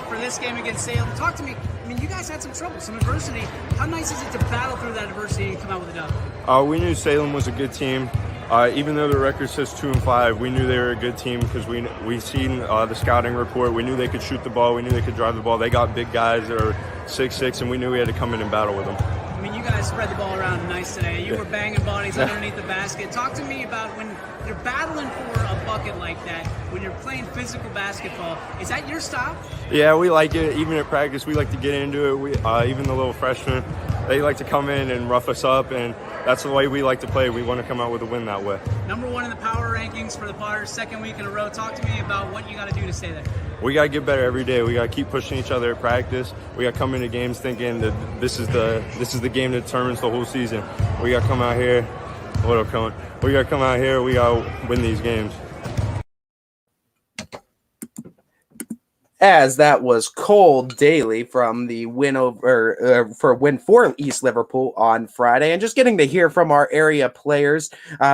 for this game against Salem. Talk to me. I mean, you guys had some trouble, some adversity. How nice is it to battle through that adversity and come out with a dub? We knew Salem was a good team. Even though the record says 2-5, we knew they were a good team because we seen the scouting report. We knew they could shoot the ball. We knew they could drive the ball. They got big guys that are 6'6", and we knew we had to come in and battle with them. I mean, you guys spread the ball around nice today. You were banging bodies underneath the basket. Talk to me about when you're battling for a bucket like that, when you're playing physical basketball. Is that your style? Yeah, we like it. Even at practice, we like to get into it. Even the little freshmen, they like to come in and rough us up, and that's the way we like to play. We want to come out with a win that way. Number 1 in the power rankings for the Potters, second week in a row. Talk to me about what you got to do to stay there. We got to get better every day. We got to keep pushing each other at practice. We got to come into games thinking that this is the game that determines the whole season. We got to come out here. We got to come out here. We got to win these games. As that was Cole Daly from the win for East Liverpool on Friday, and just getting to hear from our area players.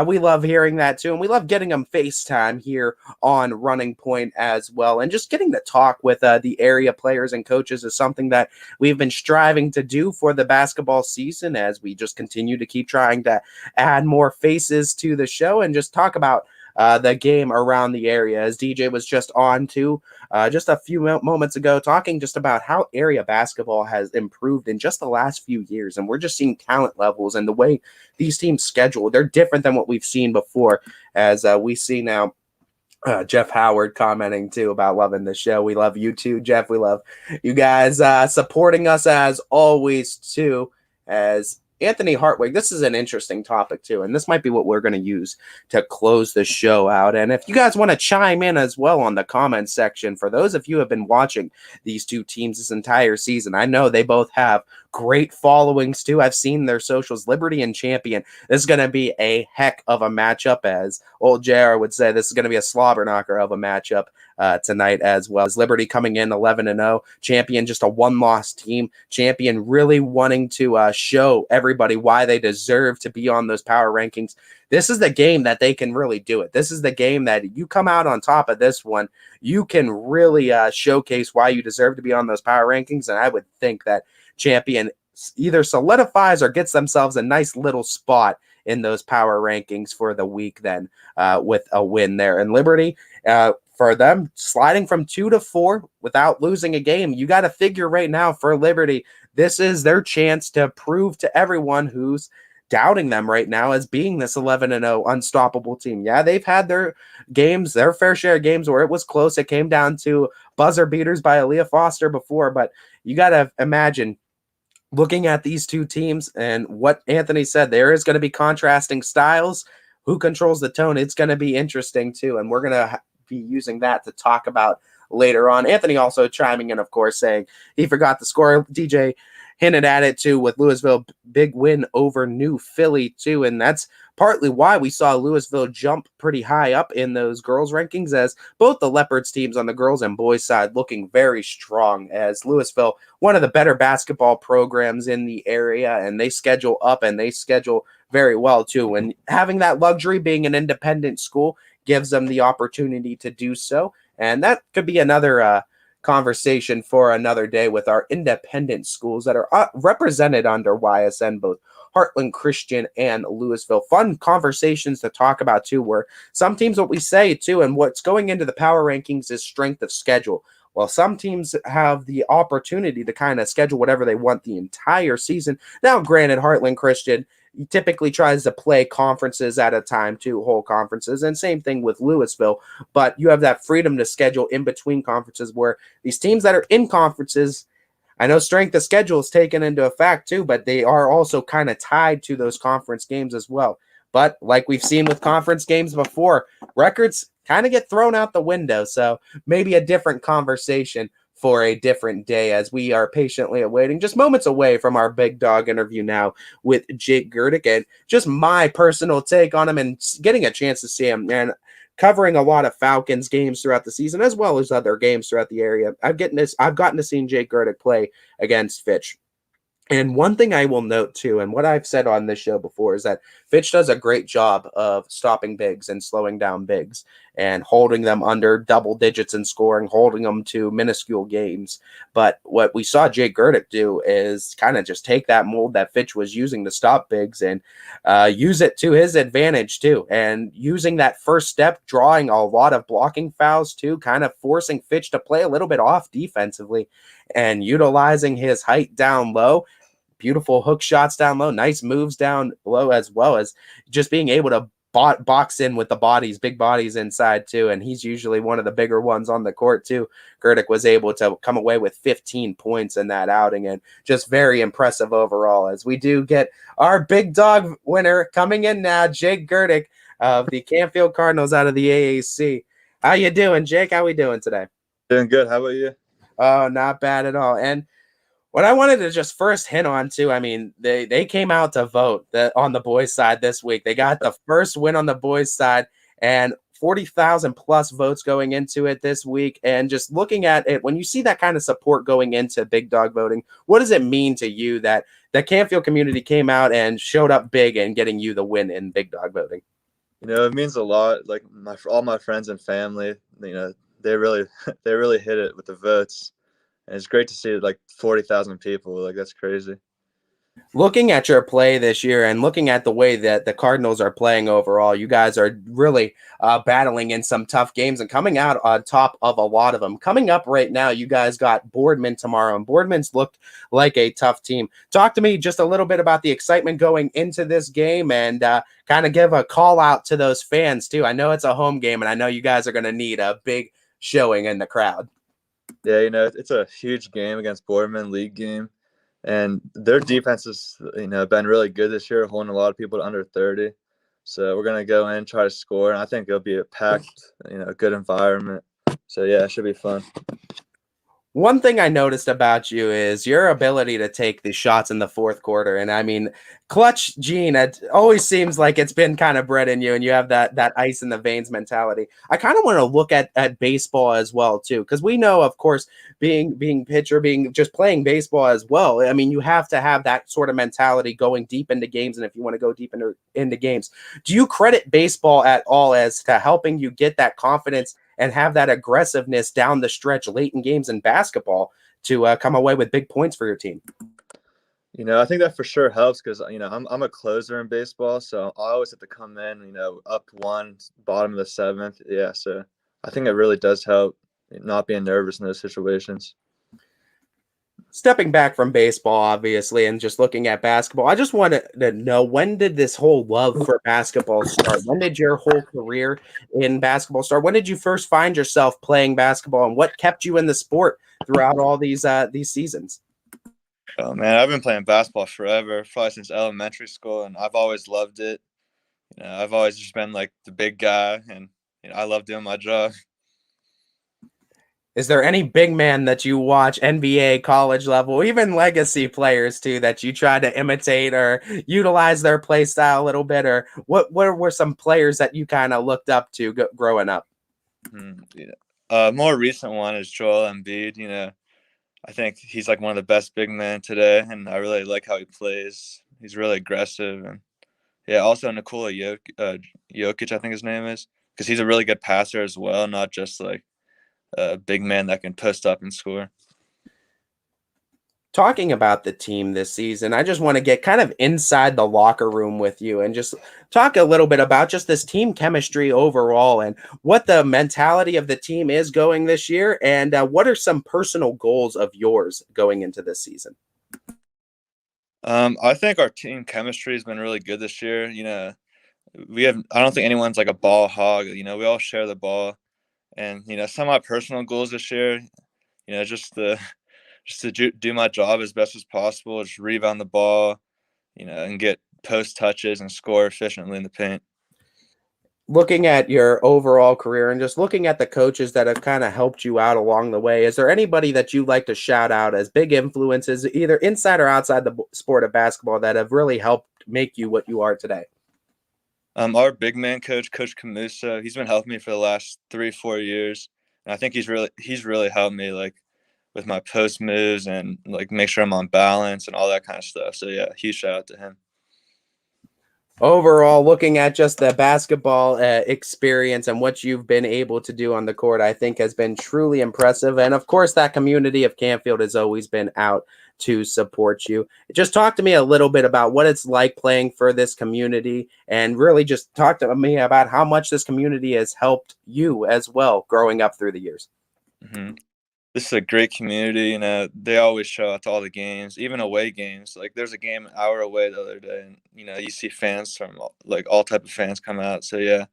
We love hearing that too, and we love getting them FaceTime here on Running Point as well. And just getting to talk with the area players and coaches is something that we've been striving to do for the basketball season, as we just continue to keep trying to add more faces to the show and just talk about the game around the area, as DJ was just on to just a few moments ago, talking just about how area basketball has improved in just the last few years. And we're just seeing talent levels and the way these teams schedule. They're different than what we've seen before, as we see now. Jeff Howard commenting too about loving the show. We love you too, Jeff. We love you guys supporting us as always too, as Anthony Hartwig. This is an interesting topic too, and this might be what we're going to use to close the show out. And if you guys want to chime in as well on the comments section, for those of you who have been watching these two teams this entire season, I know they both have great followings too. I've seen their socials. Liberty and Champion. This is going to be a heck of a matchup, as old JR would say. This is going to be a slobber knocker of a matchup tonight, as well as Liberty coming in 11-0. Champion just a one-loss team. Champion really wanting to show everybody why they deserve to be on those power rankings. This is the game that they can really do it. This is the game that you come out on top of this one, you can really showcase why you deserve to be on those power rankings. And I would think that Champion either solidifies or gets themselves a nice little spot in those power rankings for the week then with a win there. And Liberty, for them, sliding from 2 to 4 without losing a game, you got to figure right now for Liberty, this is their chance to prove to everyone who's doubting them right now as being this 11-0 unstoppable team. Yeah, they've had their games, their fair share of games where it was close. It came down to buzzer beaters by Aaliyah Foster before, but you got to imagine looking at these two teams and what Anthony said, there is going to be contrasting styles. Who controls the tone? It's going to be interesting too, and we're going to be using that to talk about later on. Anthony also chiming in, of course, saying he forgot the score. DJ hinted at it too with Louisville, big win over New Philly too, and that's partly why we saw Louisville jump pretty high up in those girls rankings, as both the Leopards teams on the girls and boys side looking very strong, as Louisville, one of the better basketball programs in the area, and they schedule up and they schedule very well too, and having that luxury being an independent school gives them the opportunity to do so. And that could be another conversation for another day with our independent schools that are represented under YSN, both Heartland Christian and Louisville. Fun conversations to talk about too, where some teams, what we say too, and what's going into the power rankings is strength of schedule. Well, some teams have the opportunity to kind of schedule whatever they want the entire season. Now, granted, Heartland Christian typically tries to play conferences at a time too, whole conferences, and same thing with Louisville, but you have that freedom to schedule in between conferences, where these teams that are in conferences, I know strength of schedule is taken into effect too, but they are also kind of tied to those conference games as well. But like we've seen with conference games before, records kind of get thrown out the window, so maybe a different conversation for a different day, as we are patiently awaiting, just moments away from our big dog interview now with Jake Gerdick, and just my personal take on him and getting a chance to see him and covering a lot of Falcons games throughout the season, as well as other games throughout the area. I've gotten to see Jake Gerdick play against Fitch. And one thing I will note too, and what I've said on this show before, is that Fitch does a great job of stopping bigs and slowing down bigs and holding them under double digits in scoring, holding them to minuscule games. But what we saw Jake Gerdick do is kind of just take that mold that Fitch was using to stop bigs and use it to his advantage too. And using that first step, drawing a lot of blocking fouls too, kind of forcing Fitch to play a little bit off defensively and utilizing his height down low. Beautiful hook shots down low, nice moves down low, as well as just being able to box in with the big bodies inside too, and he's usually one of the bigger ones on the court too. Gerdick was able to come away with 15 points in that outing, and just very impressive overall. As we do get our big dog winner coming in now, Jake Gerdick of the Canfield Cardinals out of the AAC. How you doing, Jake? How we doing today? Doing good. How about you? Oh, not bad at all. And what I wanted to just first hint on too, I mean, they came out to vote on the boys' side this week. They got the first win on the boys' side, and 40,000 plus votes going into it this week. And just looking at it, when you see that kind of support going into big dog voting, what does it mean to you that the Canfield community came out and showed up big and getting you the win in big dog voting? It means a lot. Like all my friends and family, they really hit it with the votes. And it's great to see like 40,000 people. Like, that's crazy. Looking at your play this year and looking at the way that the Cardinals are playing overall, you guys are really battling in some tough games and coming out on top of a lot of them. Coming up right now, you guys got Boardman tomorrow, and Boardman's looked like a tough team. Talk to me just a little bit about the excitement going into this game, and kind of give a call out to those fans too. I know it's a home game, and I know you guys are going to need a big showing in the crowd. Yeah, it's a huge game against Boardman, league game. And their defense has, been really good this year, holding a lot of people to under 30. So we're going to go in, try to score, and I think it'll be a packed, good environment. So, yeah, it should be fun. One thing I noticed about you is your ability to take the shots in the fourth quarter. And I mean, clutch gene, it always seems like it's been kind of bred in you, and you have that ice in the veins mentality. I kind of want to look at baseball as well, too, because we know, of course, being pitcher, being just playing baseball as well. I mean, you have to have that sort of mentality going deep into games. And if you want to go deep into games, do you credit baseball at all as to helping you get that confidence and have that aggressiveness down the stretch late in games in basketball to come away with big points for your team? I think that for sure helps because, I'm a closer in baseball, so I always have to come in, up one, bottom of the seventh. Yeah, so I think it really does help not being nervous in those situations. Stepping back from baseball, obviously, and just looking at basketball, I just wanted to know, when did this whole love for basketball start? When did your whole career in basketball start? When did you first find yourself playing basketball, and what kept you in the sport throughout all these seasons? Oh, man, I've been playing basketball forever, probably since elementary school, and I've always loved it. I've always just been like the big guy, and I love doing my job. Is there any big man that you watch, NBA, college level, even legacy players too, that you try to imitate or utilize their play style a little bit? Or what were some players that you kind of looked up to growing up? More recent one is Joel Embiid. I think he's like one of the best big men today, and I really like how he plays. He's really aggressive. And yeah, also Nikola Jokic, I think his name is, because he's a really good passer as well, not just like a big man that can post up and score. Talking about the team this season, I just want to get kind of inside the locker room with you and just talk a little bit about just this team chemistry overall and what the mentality of the team is going this year, and what are some personal goals of yours going into this season? I think our team chemistry has been really good this year. I don't think anyone's like a ball hog. We all share the ball. And, some of my personal goals this year, just to do my job as best as possible, just rebound the ball, and get post touches and score efficiently in the paint. Looking at your overall career and just looking at the coaches that have kind of helped you out along the way, is there anybody that you'd like to shout out as big influences, either inside or outside the sport of basketball, that have really helped make you what you are today? Our big man coach, Coach Camusa, he's been helping me for the last 3-4 years. And I think he's really helped me like with my post moves and like make sure I'm on balance and all that kind of stuff. So yeah, huge shout out to him. Overall, looking at just the basketball experience and what you've been able to do on the court, I think has been truly impressive. And of course, that community of Canfield has always been out to support you. Just talk to me a little bit about what it's like playing for this community, and really just talk to me about how much this community has helped you as well growing up through the years. Mm-hmm. this is a great community. You know, they always show up to all the games, even away games. Like there's a game an hour away the other day, and you know, you see fans from like all type of fans come out. So yeah,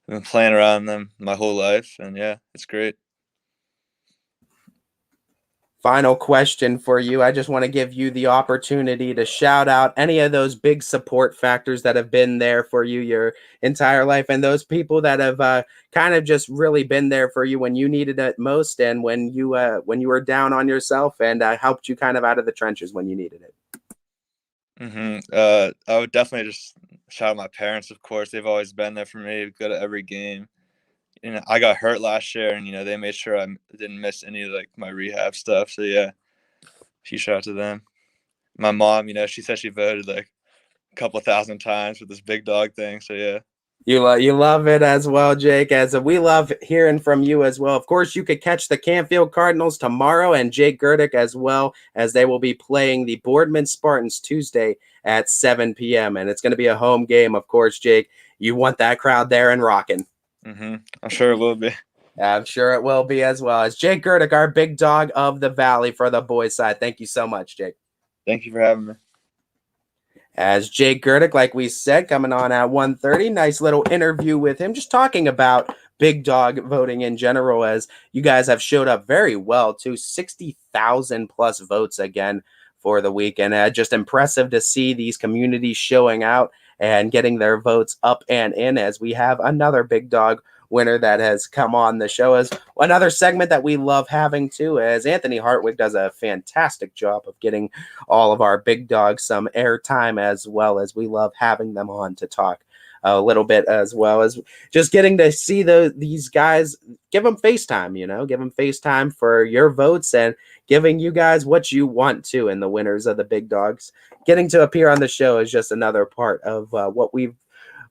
I've been playing around them my whole life, and yeah, it's great. Final question for you. I just want to give you the opportunity to shout out any of those big support factors that have been there for you your entire life, and those people that have kind of just really been there for you when you needed it most, and when you were down on yourself, and helped you kind of out of the trenches when you needed it. I would definitely just shout out my parents, of course. They've always been there for me, go to every game. You know, I got hurt last year, and you know, they made sure I didn't miss any of like my rehab stuff. So yeah, huge shout out to them. My mom, you know, she said she voted like a couple thousand times for this big dog thing. So yeah. You love it as well, Jake, as we love hearing from you as well. Of course, you could catch the Canfield Cardinals tomorrow and Jake Gerdick as well, as they will be playing the Boardman Spartans Tuesday at 7 p.m. And it's going to be a home game, of course, Jake. You want that crowd there and rocking. I'm sure it will be. I'm sure it will be as well. As Jake Gerdick, our big dog of the Valley for the boys' side. Thank you so much, Jake. Thank you for having me. As Jake Gerdick, like we said, coming on at 1:30, nice little interview with him, just talking about big dog voting in general, as you guys have showed up very well too. 60,000 plus votes again for the weekend. Just impressive to see these communities showing out and getting their votes up and in, as we have another big dog winner that has come on the show. As another segment that we love having too, as Anthony Hartwig does a fantastic job of getting all of our big dogs some airtime, as well as we love having them on to talk a little bit, as well as just getting to see these guys, give them FaceTime, give them FaceTime for your votes and giving you guys what you want to, and the winners of the big dogs getting to appear on the show is just another part of what we've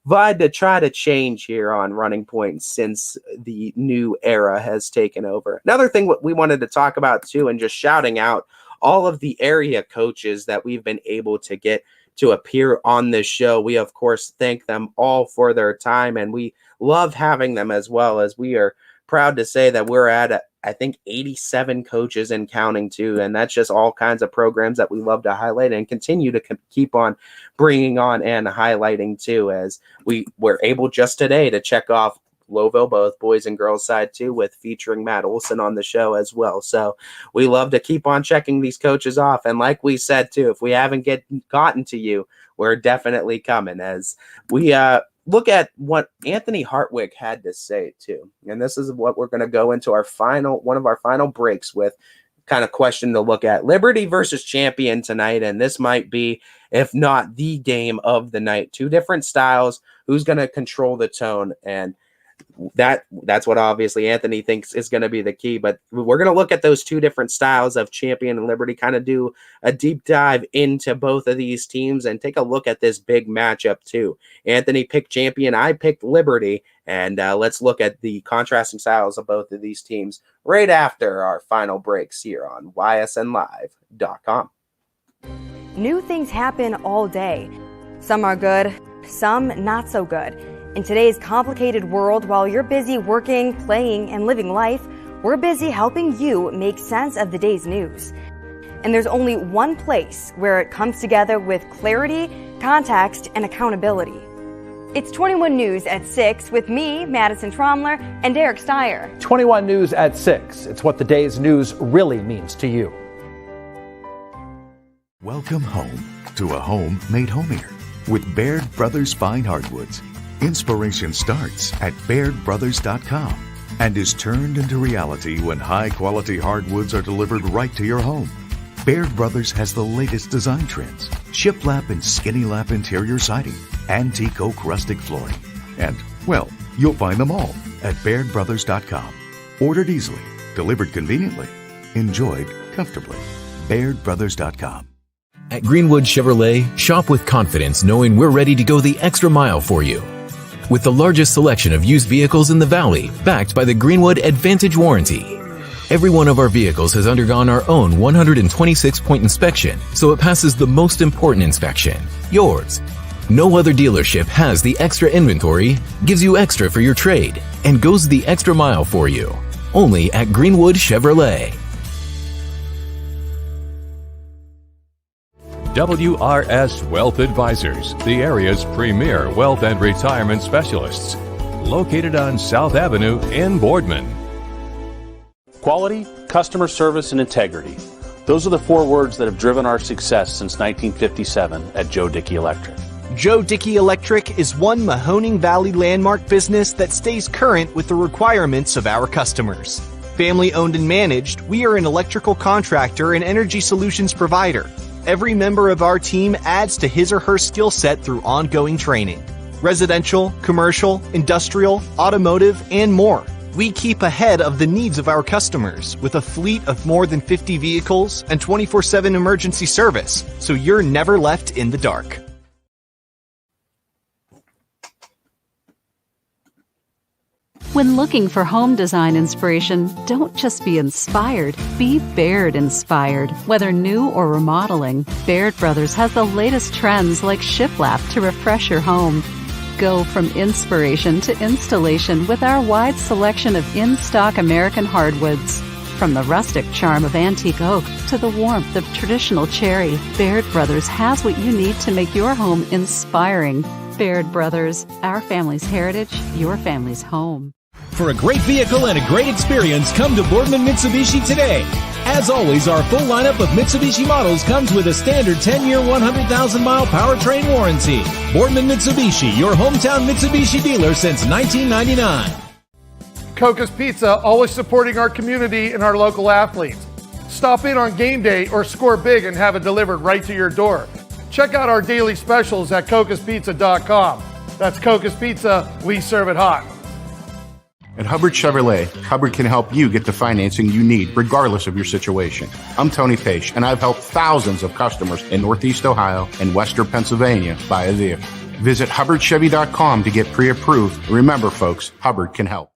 vied to try to change here on Running Point since the new era has taken over. Another thing we wanted to talk about too, and just shouting out all of the area coaches that we've been able to get to appear on this show. We, of course, thank them all for their time, and we love having them, as well as we are proud to say that we're at, I think, 87 coaches and counting too. And that's just all kinds of programs that we love to highlight and continue to keep on bringing on and highlighting too, as we were able just today to check off Lowville, both boys and girls side too, with featuring Matt Olson on the show as well. So we love to keep on checking these coaches off. And like we said too, if we haven't gotten to you, we're definitely coming, as we look at what Anthony Hartwig had to say too. And this is what we're going to go into one of our final breaks with, kind of question to look at. Liberty versus Champion tonight, and this might be, if not the game of the night. Two different styles, who's going to control the tone, and that's what obviously Anthony thinks is going to be the key. But we're going to look at those two different styles of Champion and Liberty, kind of do a deep dive into both of these teams and take a look at this big matchup too. Anthony picked Champion, I picked Liberty, and let's look at the contrasting styles of both of these teams right after our final breaks here on ysnlive.com. New things happen all day. Some are good, some not so good. In today's complicated world, while you're busy working, playing, and living life, we're busy helping you make sense of the day's news. And there's only one place where it comes together with clarity, context, and accountability. It's 21 News at 6 with me, Madison Tromler, and Derek Steyer. 21 News at 6. It's what the day's news really means to you. Welcome home to a home made homier with Baird Brothers Fine Hardwoods. Inspiration starts at BairdBrothers.com and is turned into reality when high-quality hardwoods are delivered right to your home. Baird Brothers has the latest design trends: shiplap and skinny lap interior siding, antique oak rustic flooring, and, well, you'll find them all at BairdBrothers.com. Ordered easily, delivered conveniently, enjoyed comfortably. BairdBrothers.com. At Greenwood Chevrolet, shop with confidence knowing we're ready to go the extra mile for you. With the largest selection of used vehicles in the Valley, backed by the Greenwood Advantage Warranty. Every one of our vehicles has undergone our own 126-point inspection, so it passes the most important inspection, yours. No other dealership has the extra inventory, gives you extra for your trade, and goes the extra mile for you. Only at Greenwood Chevrolet. Wrs Wealth Advisors, the area's premier wealth and retirement specialists. Located on South Avenue in Boardman. Quality, customer service, and integrity. Those are the 4 words that have driven our success since 1957 at Dickey Electric. Dickey Electric is one Mahoning Valley landmark business that stays current with the requirements of our customers. Family owned and managed, we are an electrical contractor and energy solutions provider. Every member of our team adds to his or her skill set through ongoing training. Residential, commercial, industrial, automotive, and more. We keep ahead of the needs of our customers with a fleet of more than 50 vehicles and 24/7 emergency service, so you're never left in the dark. When looking for home design inspiration, don't just be inspired, be Baird inspired. Whether new or remodeling, Baird Brothers has the latest trends like shiplap to refresh your home. Go from inspiration to installation with our wide selection of in-stock American hardwoods. From the rustic charm of antique oak to the warmth of traditional cherry, Baird Brothers has what you need to make your home inspiring. Baird Brothers, our family's heritage, your family's home. For a great vehicle and a great experience, come to Boardman Mitsubishi today. As always, our full lineup of Mitsubishi models comes with a standard 10-year, 100,000-mile powertrain warranty. Boardman Mitsubishi, your hometown Mitsubishi dealer since 1999. Coca's Pizza, always supporting our community and our local athletes. Stop in on game day or score big and have it delivered right to your door. Check out our daily specials at cocaspizza.com. That's Coca's Pizza, we serve it hot. At Hubbard Chevrolet, Hubbard can help you get the financing you need regardless of your situation. I'm Tony Page, and I've helped thousands of customers in Northeast Ohio and Western Pennsylvania buy a vehicle. Visit HubbardChevy.com to get pre-approved. Remember, folks, Hubbard can help.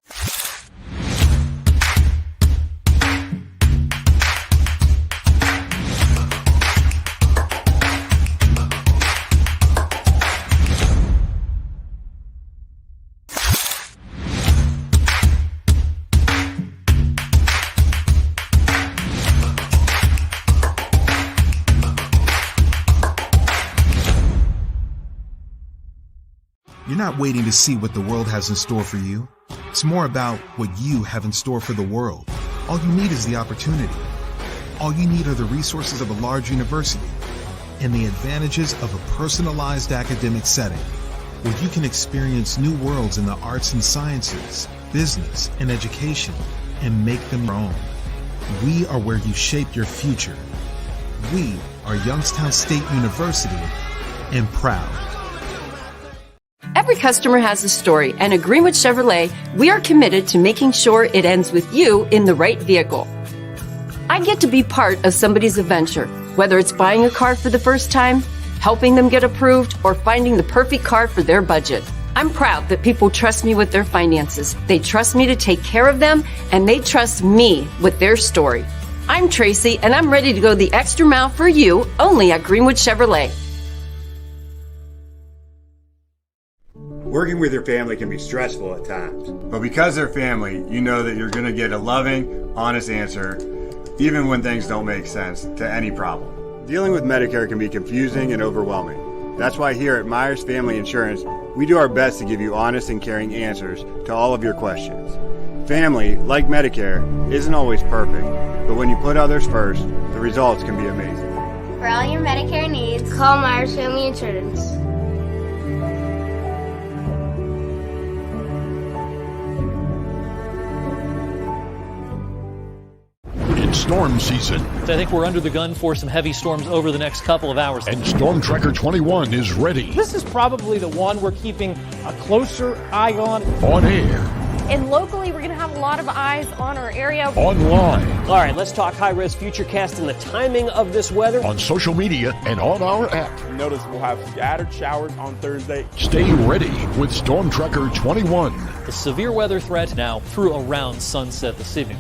You're not waiting to see what the world has in store for you. It's more about what you have in store for the world. All you need is the opportunity. All you need are the resources of a large university and the advantages of a personalized academic setting where you can experience new worlds in the arts and sciences, business, and education and make them your own. We are where you shape your future. We are Youngstown State University and proud. Every customer has a story, and at Greenwood Chevrolet, we are committed to making sure it ends with you in the right vehicle. I get to be part of somebody's adventure, whether it's buying a car for the first time, helping them get approved, or finding the perfect car for their budget. I'm proud that people trust me with their finances. They trust me to take care of them, and they trust me with their story. I'm Tracy, and I'm ready to go the extra mile for you, only at Greenwood Chevrolet. Working with your family can be stressful at times, but because they're family, you know that you're going to get a loving, honest answer, even when things don't make sense, to any problem. Dealing with Medicare can be confusing and overwhelming. That's why here at Myers Family Insurance, we do our best to give you honest and caring answers to all of your questions. Family, like Medicare, isn't always perfect, but when you put others first, the results can be amazing. For all your Medicare needs, call Myers Family Insurance. Storm season. I think we're under the gun for some heavy storms over the next couple of hours. And Storm Tracker 21 is ready. This is probably the one we're keeping a closer eye on. On air. And locally, we're going to have a lot of eyes on our area. Online. All right, let's talk high-risk futurecast and the timing of this weather. On social media and on our app. Notice we'll have scattered showers on Thursday. Stay ready with Storm Tracker 21. The severe weather threat now through around sunset this evening.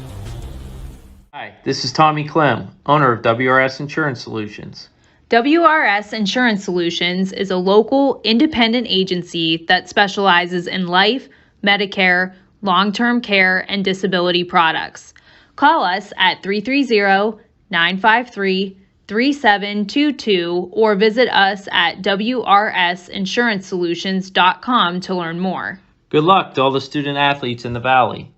Hi, this is Tommy Clem, owner of WRS Insurance Solutions. WRS Insurance Solutions is a local independent agency that specializes in life, Medicare, long-term care, and disability products. Call us at 330-953-3600 888-866-3722 or visit us at wrsinsuranceSolutions.com to learn more. Good luck to all the student athletes in the Valley.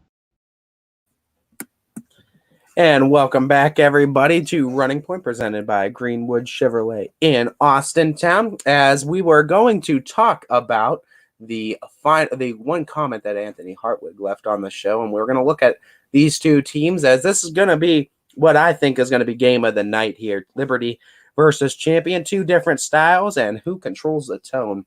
And welcome back, everybody, to Running Point, presented by Greenwood Chevrolet in Austintown. As we were going to talk about the one comment that Anthony Hartwig left on the show, and we're going to look at these two teams, as this is going to be what I think is going to be game of the night here. Liberty versus Champion, two different styles, and who controls the tone.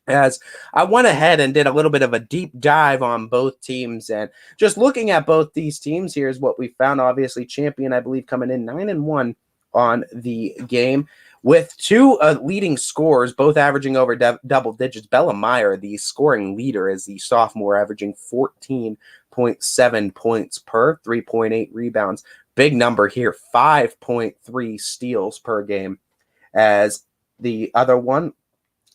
As I went ahead and did a little bit of a deep dive on both teams, and just looking at both these teams, here's what we found. Obviously, Champion, I believe, coming in 9-1 on the game, with two leading scorers, both averaging over double digits. Bella Meyer, the scoring leader, is the sophomore, averaging 14.7 points per, 3.8 rebounds. Big number here, 5.3 steals per game. As the other one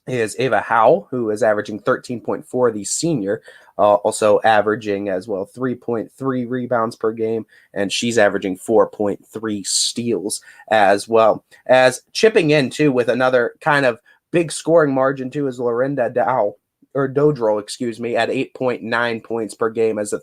is Ava Howe, who is averaging 13.4, the senior, also averaging as well 3.3 rebounds per game, and she's averaging 4.3 steals as well. As chipping in, too, with another kind of big scoring margin, too, is Lorinda Dodrell, at 8.9 points per game as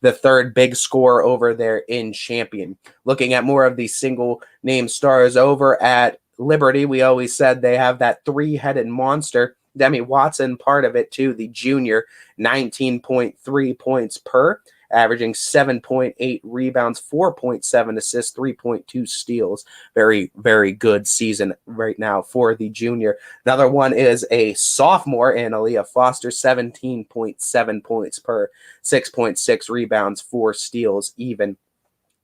the third big scorer over there in Champion. Looking at more of the single-name stars over at Liberty, we always said they have that three-headed monster. Demi Watson, part of it too, the junior, 19.3 points per, averaging 7.8 rebounds, 4.7 assists, 3.2 steals. Very, very good season right now for the junior. Another one is a sophomore, Analia Foster, 17.7 points per, 6.6 rebounds, 4 steals even.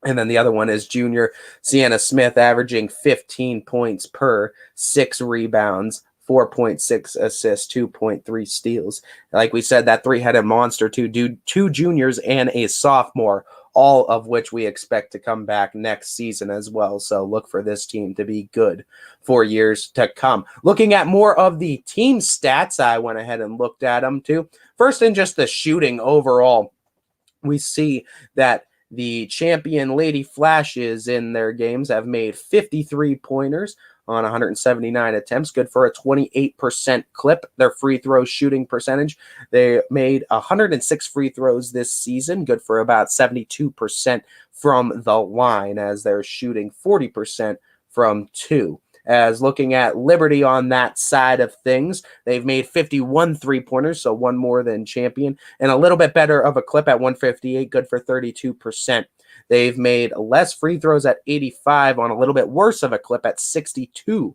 And then the other one is junior Sienna Smith, averaging 15 points per, 6 rebounds, 4.6 assists, 2.3 steals. Like we said, that three-headed monster, two juniors and a sophomore, all of which we expect to come back next season as well. So look for this team to be good for years to come. Looking at more of the team stats, I went ahead and looked at them too. First, in just the shooting overall, we see that the Champion Lady Flashes in their games have made 53 pointers on 179 attempts, good for a 28% clip. Their free throw shooting percentage, they made 106 free throws this season, good for about 72% from the line, as they're shooting 40% from two. As looking at Liberty on that side of things, they've made 51 three-pointers, so one more than Champion, and a little bit better of a clip at 158, good for 32%. They've made less free throws at 85 on a little bit worse of a clip at 62%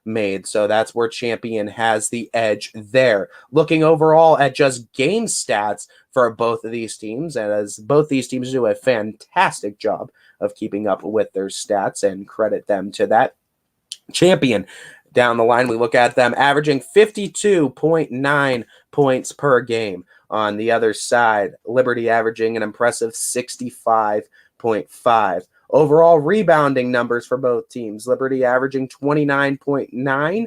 made. So that's where Champion has the edge there. Looking overall at just game stats for both of these teams, and as both these teams do a fantastic job of keeping up with their stats, and credit them to that. Champion, down the line, we look at them averaging 52.9 points per game. On the other side, Liberty averaging an impressive 65.5. Overall rebounding numbers for both teams, Liberty averaging 29.9,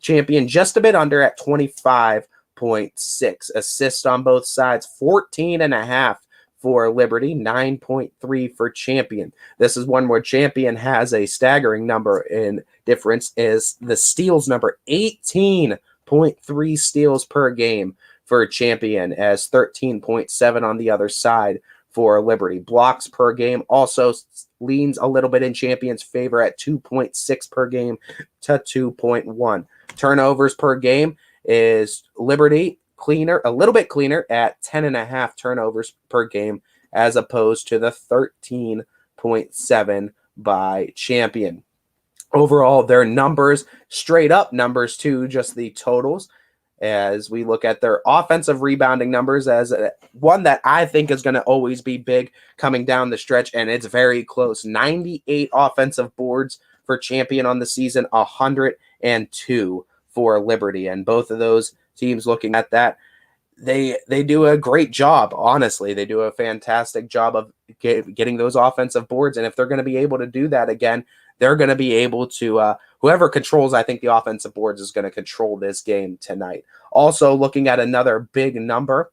Champion just a bit under at 25.6. Assists on both sides, 14.5 for Liberty, 9.3 for Champion. This is one where Champion has a staggering number in difference, is the steals number, 18.3 steals per game for Champion, as 13.7 on the other side for Liberty. Blocks per game also leans a little bit in Champion's favor at 2.6 per game to 2.1. Turnovers per game is Liberty cleaner, a little bit cleaner at 10.5 turnovers per game, as opposed to the 13.7 by Champion. Overall, their numbers, straight up numbers too, just the totals, as we look at their offensive rebounding numbers, as one that I think is going to always be big coming down the stretch, and it's very close. 98 offensive boards for Champion on the season, 102 for Liberty, and both of those teams, looking at that, they do a great job. Honestly, they do a fantastic job of getting those offensive boards, and if they're going to be able to do that again, they're going to be able to, whoever controls, I think, the offensive boards is going to control this game tonight. Also, looking at another big number,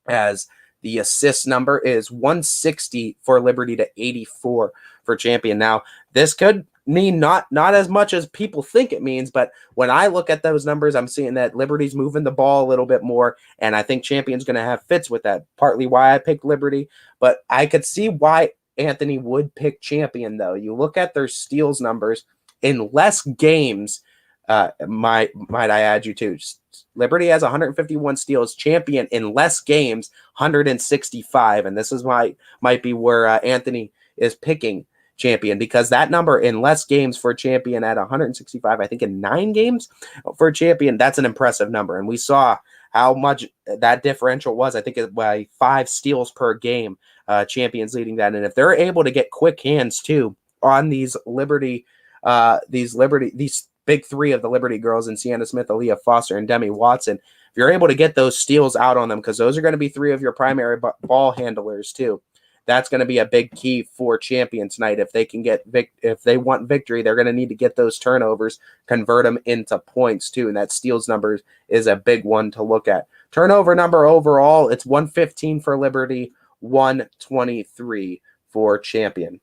as the assist number is 160 for Liberty to 84 for Champion. Now, this could mean not as much as people think it means, but when I look at those numbers, I'm seeing that Liberty's moving the ball a little bit more, and I think Champion's going to have fits with that. Partly why I picked Liberty, but I could see why Anthony would pick Champion, though. You look at their steals numbers in less games. Might I add you to Liberty has 151 steals. Champion in less games, 165, and this is why might be where Anthony is picking Champion, because that number in less games for Champion at 165, I think in 9 games for Champion, that's an impressive number. And we saw how much that differential was. I think it by 5 steals per game. Champion's leading that, and if they're able to get quick hands too on these big 3 of the Liberty girls in Sienna Smith, Aaliyah Foster, and Demi Watson, if you're able to get those steals out on them, because those are going to be 3 of your primary ball handlers too. That's going to be a big key for Champion tonight. If they can if they want victory, they're going to need to get those turnovers, convert them into points too. And that steals number is a big one to look at. Turnover number overall, it's 115 for Liberty, 123 for Champion.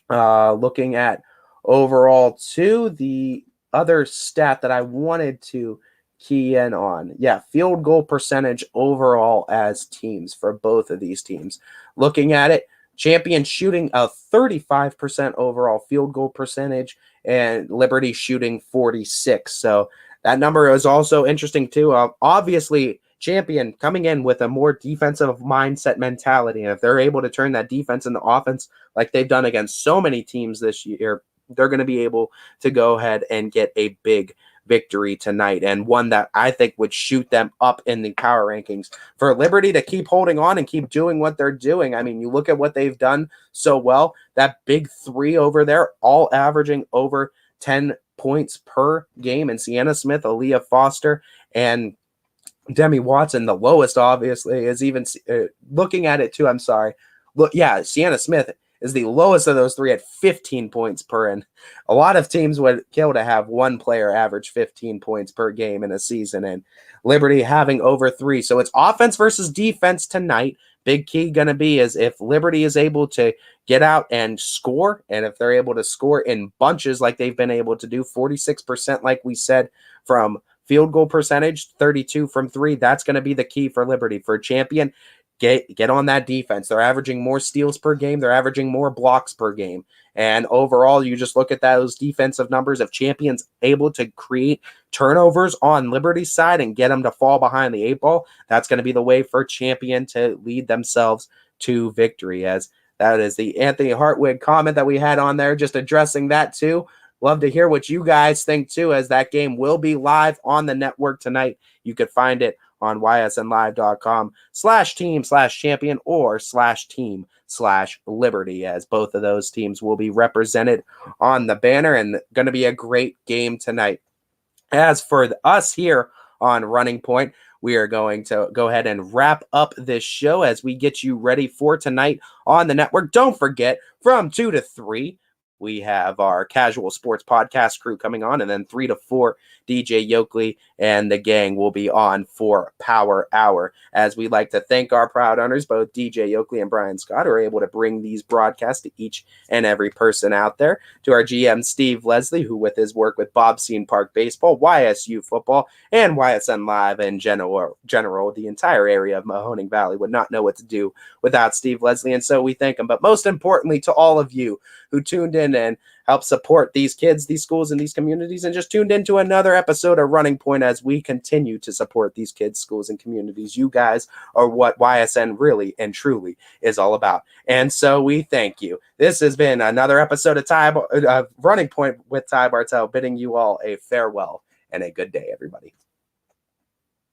Looking at overall too, the other stat that I wanted to key in on. Yeah, field goal percentage overall as teams for both of these teams. Looking at it, Champion shooting a 35% overall field goal percentage and Liberty shooting 46. So that number is also interesting too. Obviously, Champion coming in with a more defensive mindset mentality. And if they're able to turn that defense into offense like they've done against so many teams this year, they're going to be able to go ahead and get a big victory tonight, and one that I think would shoot them up in the power rankings. For Liberty to keep holding on and keep doing what they're doing, I mean, you look at what they've done so well, that big 3 over there, all averaging over 10 points per game, and Sienna Smith, Aaliyah Foster, and Demi Watson, the lowest obviously is even looking at it too. I'm sorry. Look, yeah, Sienna Smith is the lowest of those 3 at 15 points per, and a lot of teams would kill to have one player average 15 points per game in a season, and Liberty having over 3. So it's offense versus defense tonight. Big key going to be is if Liberty is able to get out and score, and if they're able to score in bunches like they've been able to do, 46% like we said from field goal percentage, 32 from 3, that's going to be the key for Liberty. For Champion, Get on that defense. They're averaging more steals per game. They're averaging more blocks per game. And overall, you just look at those defensive numbers. If Champion's able to create turnovers on Liberty's side and get them to fall behind the 8 ball, that's going to be the way for Champion to lead themselves to victory. As that is the Anthony Hartwig comment that we had on there, just addressing that too. Love to hear what you guys think too, as that game will be live on the network tonight. You could find it on ysnlive.com/team/champion or /team/liberty, as both of those teams will be represented on the banner, and going to be a great game tonight. As for us here on Running Point, we are going to go ahead and wrap up this show as we get you ready for tonight on the network. Don't forget, from 2 to 3, we have our casual sports podcast crew coming on, and then 3 to 4, DJ Yoakley and the gang will be on for Power Hour. As we like to thank our proud owners, both DJ Yoakley and Brian Scott, who are able to bring these broadcasts to each and every person out there. To our GM, Steve Leslie, who with his work with Bobseen Park Baseball, YSU Football, and YSN Live in general, the entire area of Mahoning Valley would not know what to do without Steve Leslie, and so we thank him. But most importantly, to all of you who tuned in and help support these kids, these schools, and these communities, and just tuned into another episode of Running Point as we continue to support these kids, schools, and communities. You guys are what YSN really and truly is all about. And so we thank you. This has been another episode of Running Point with Ty Bartell, bidding you all a farewell and a good day, everybody.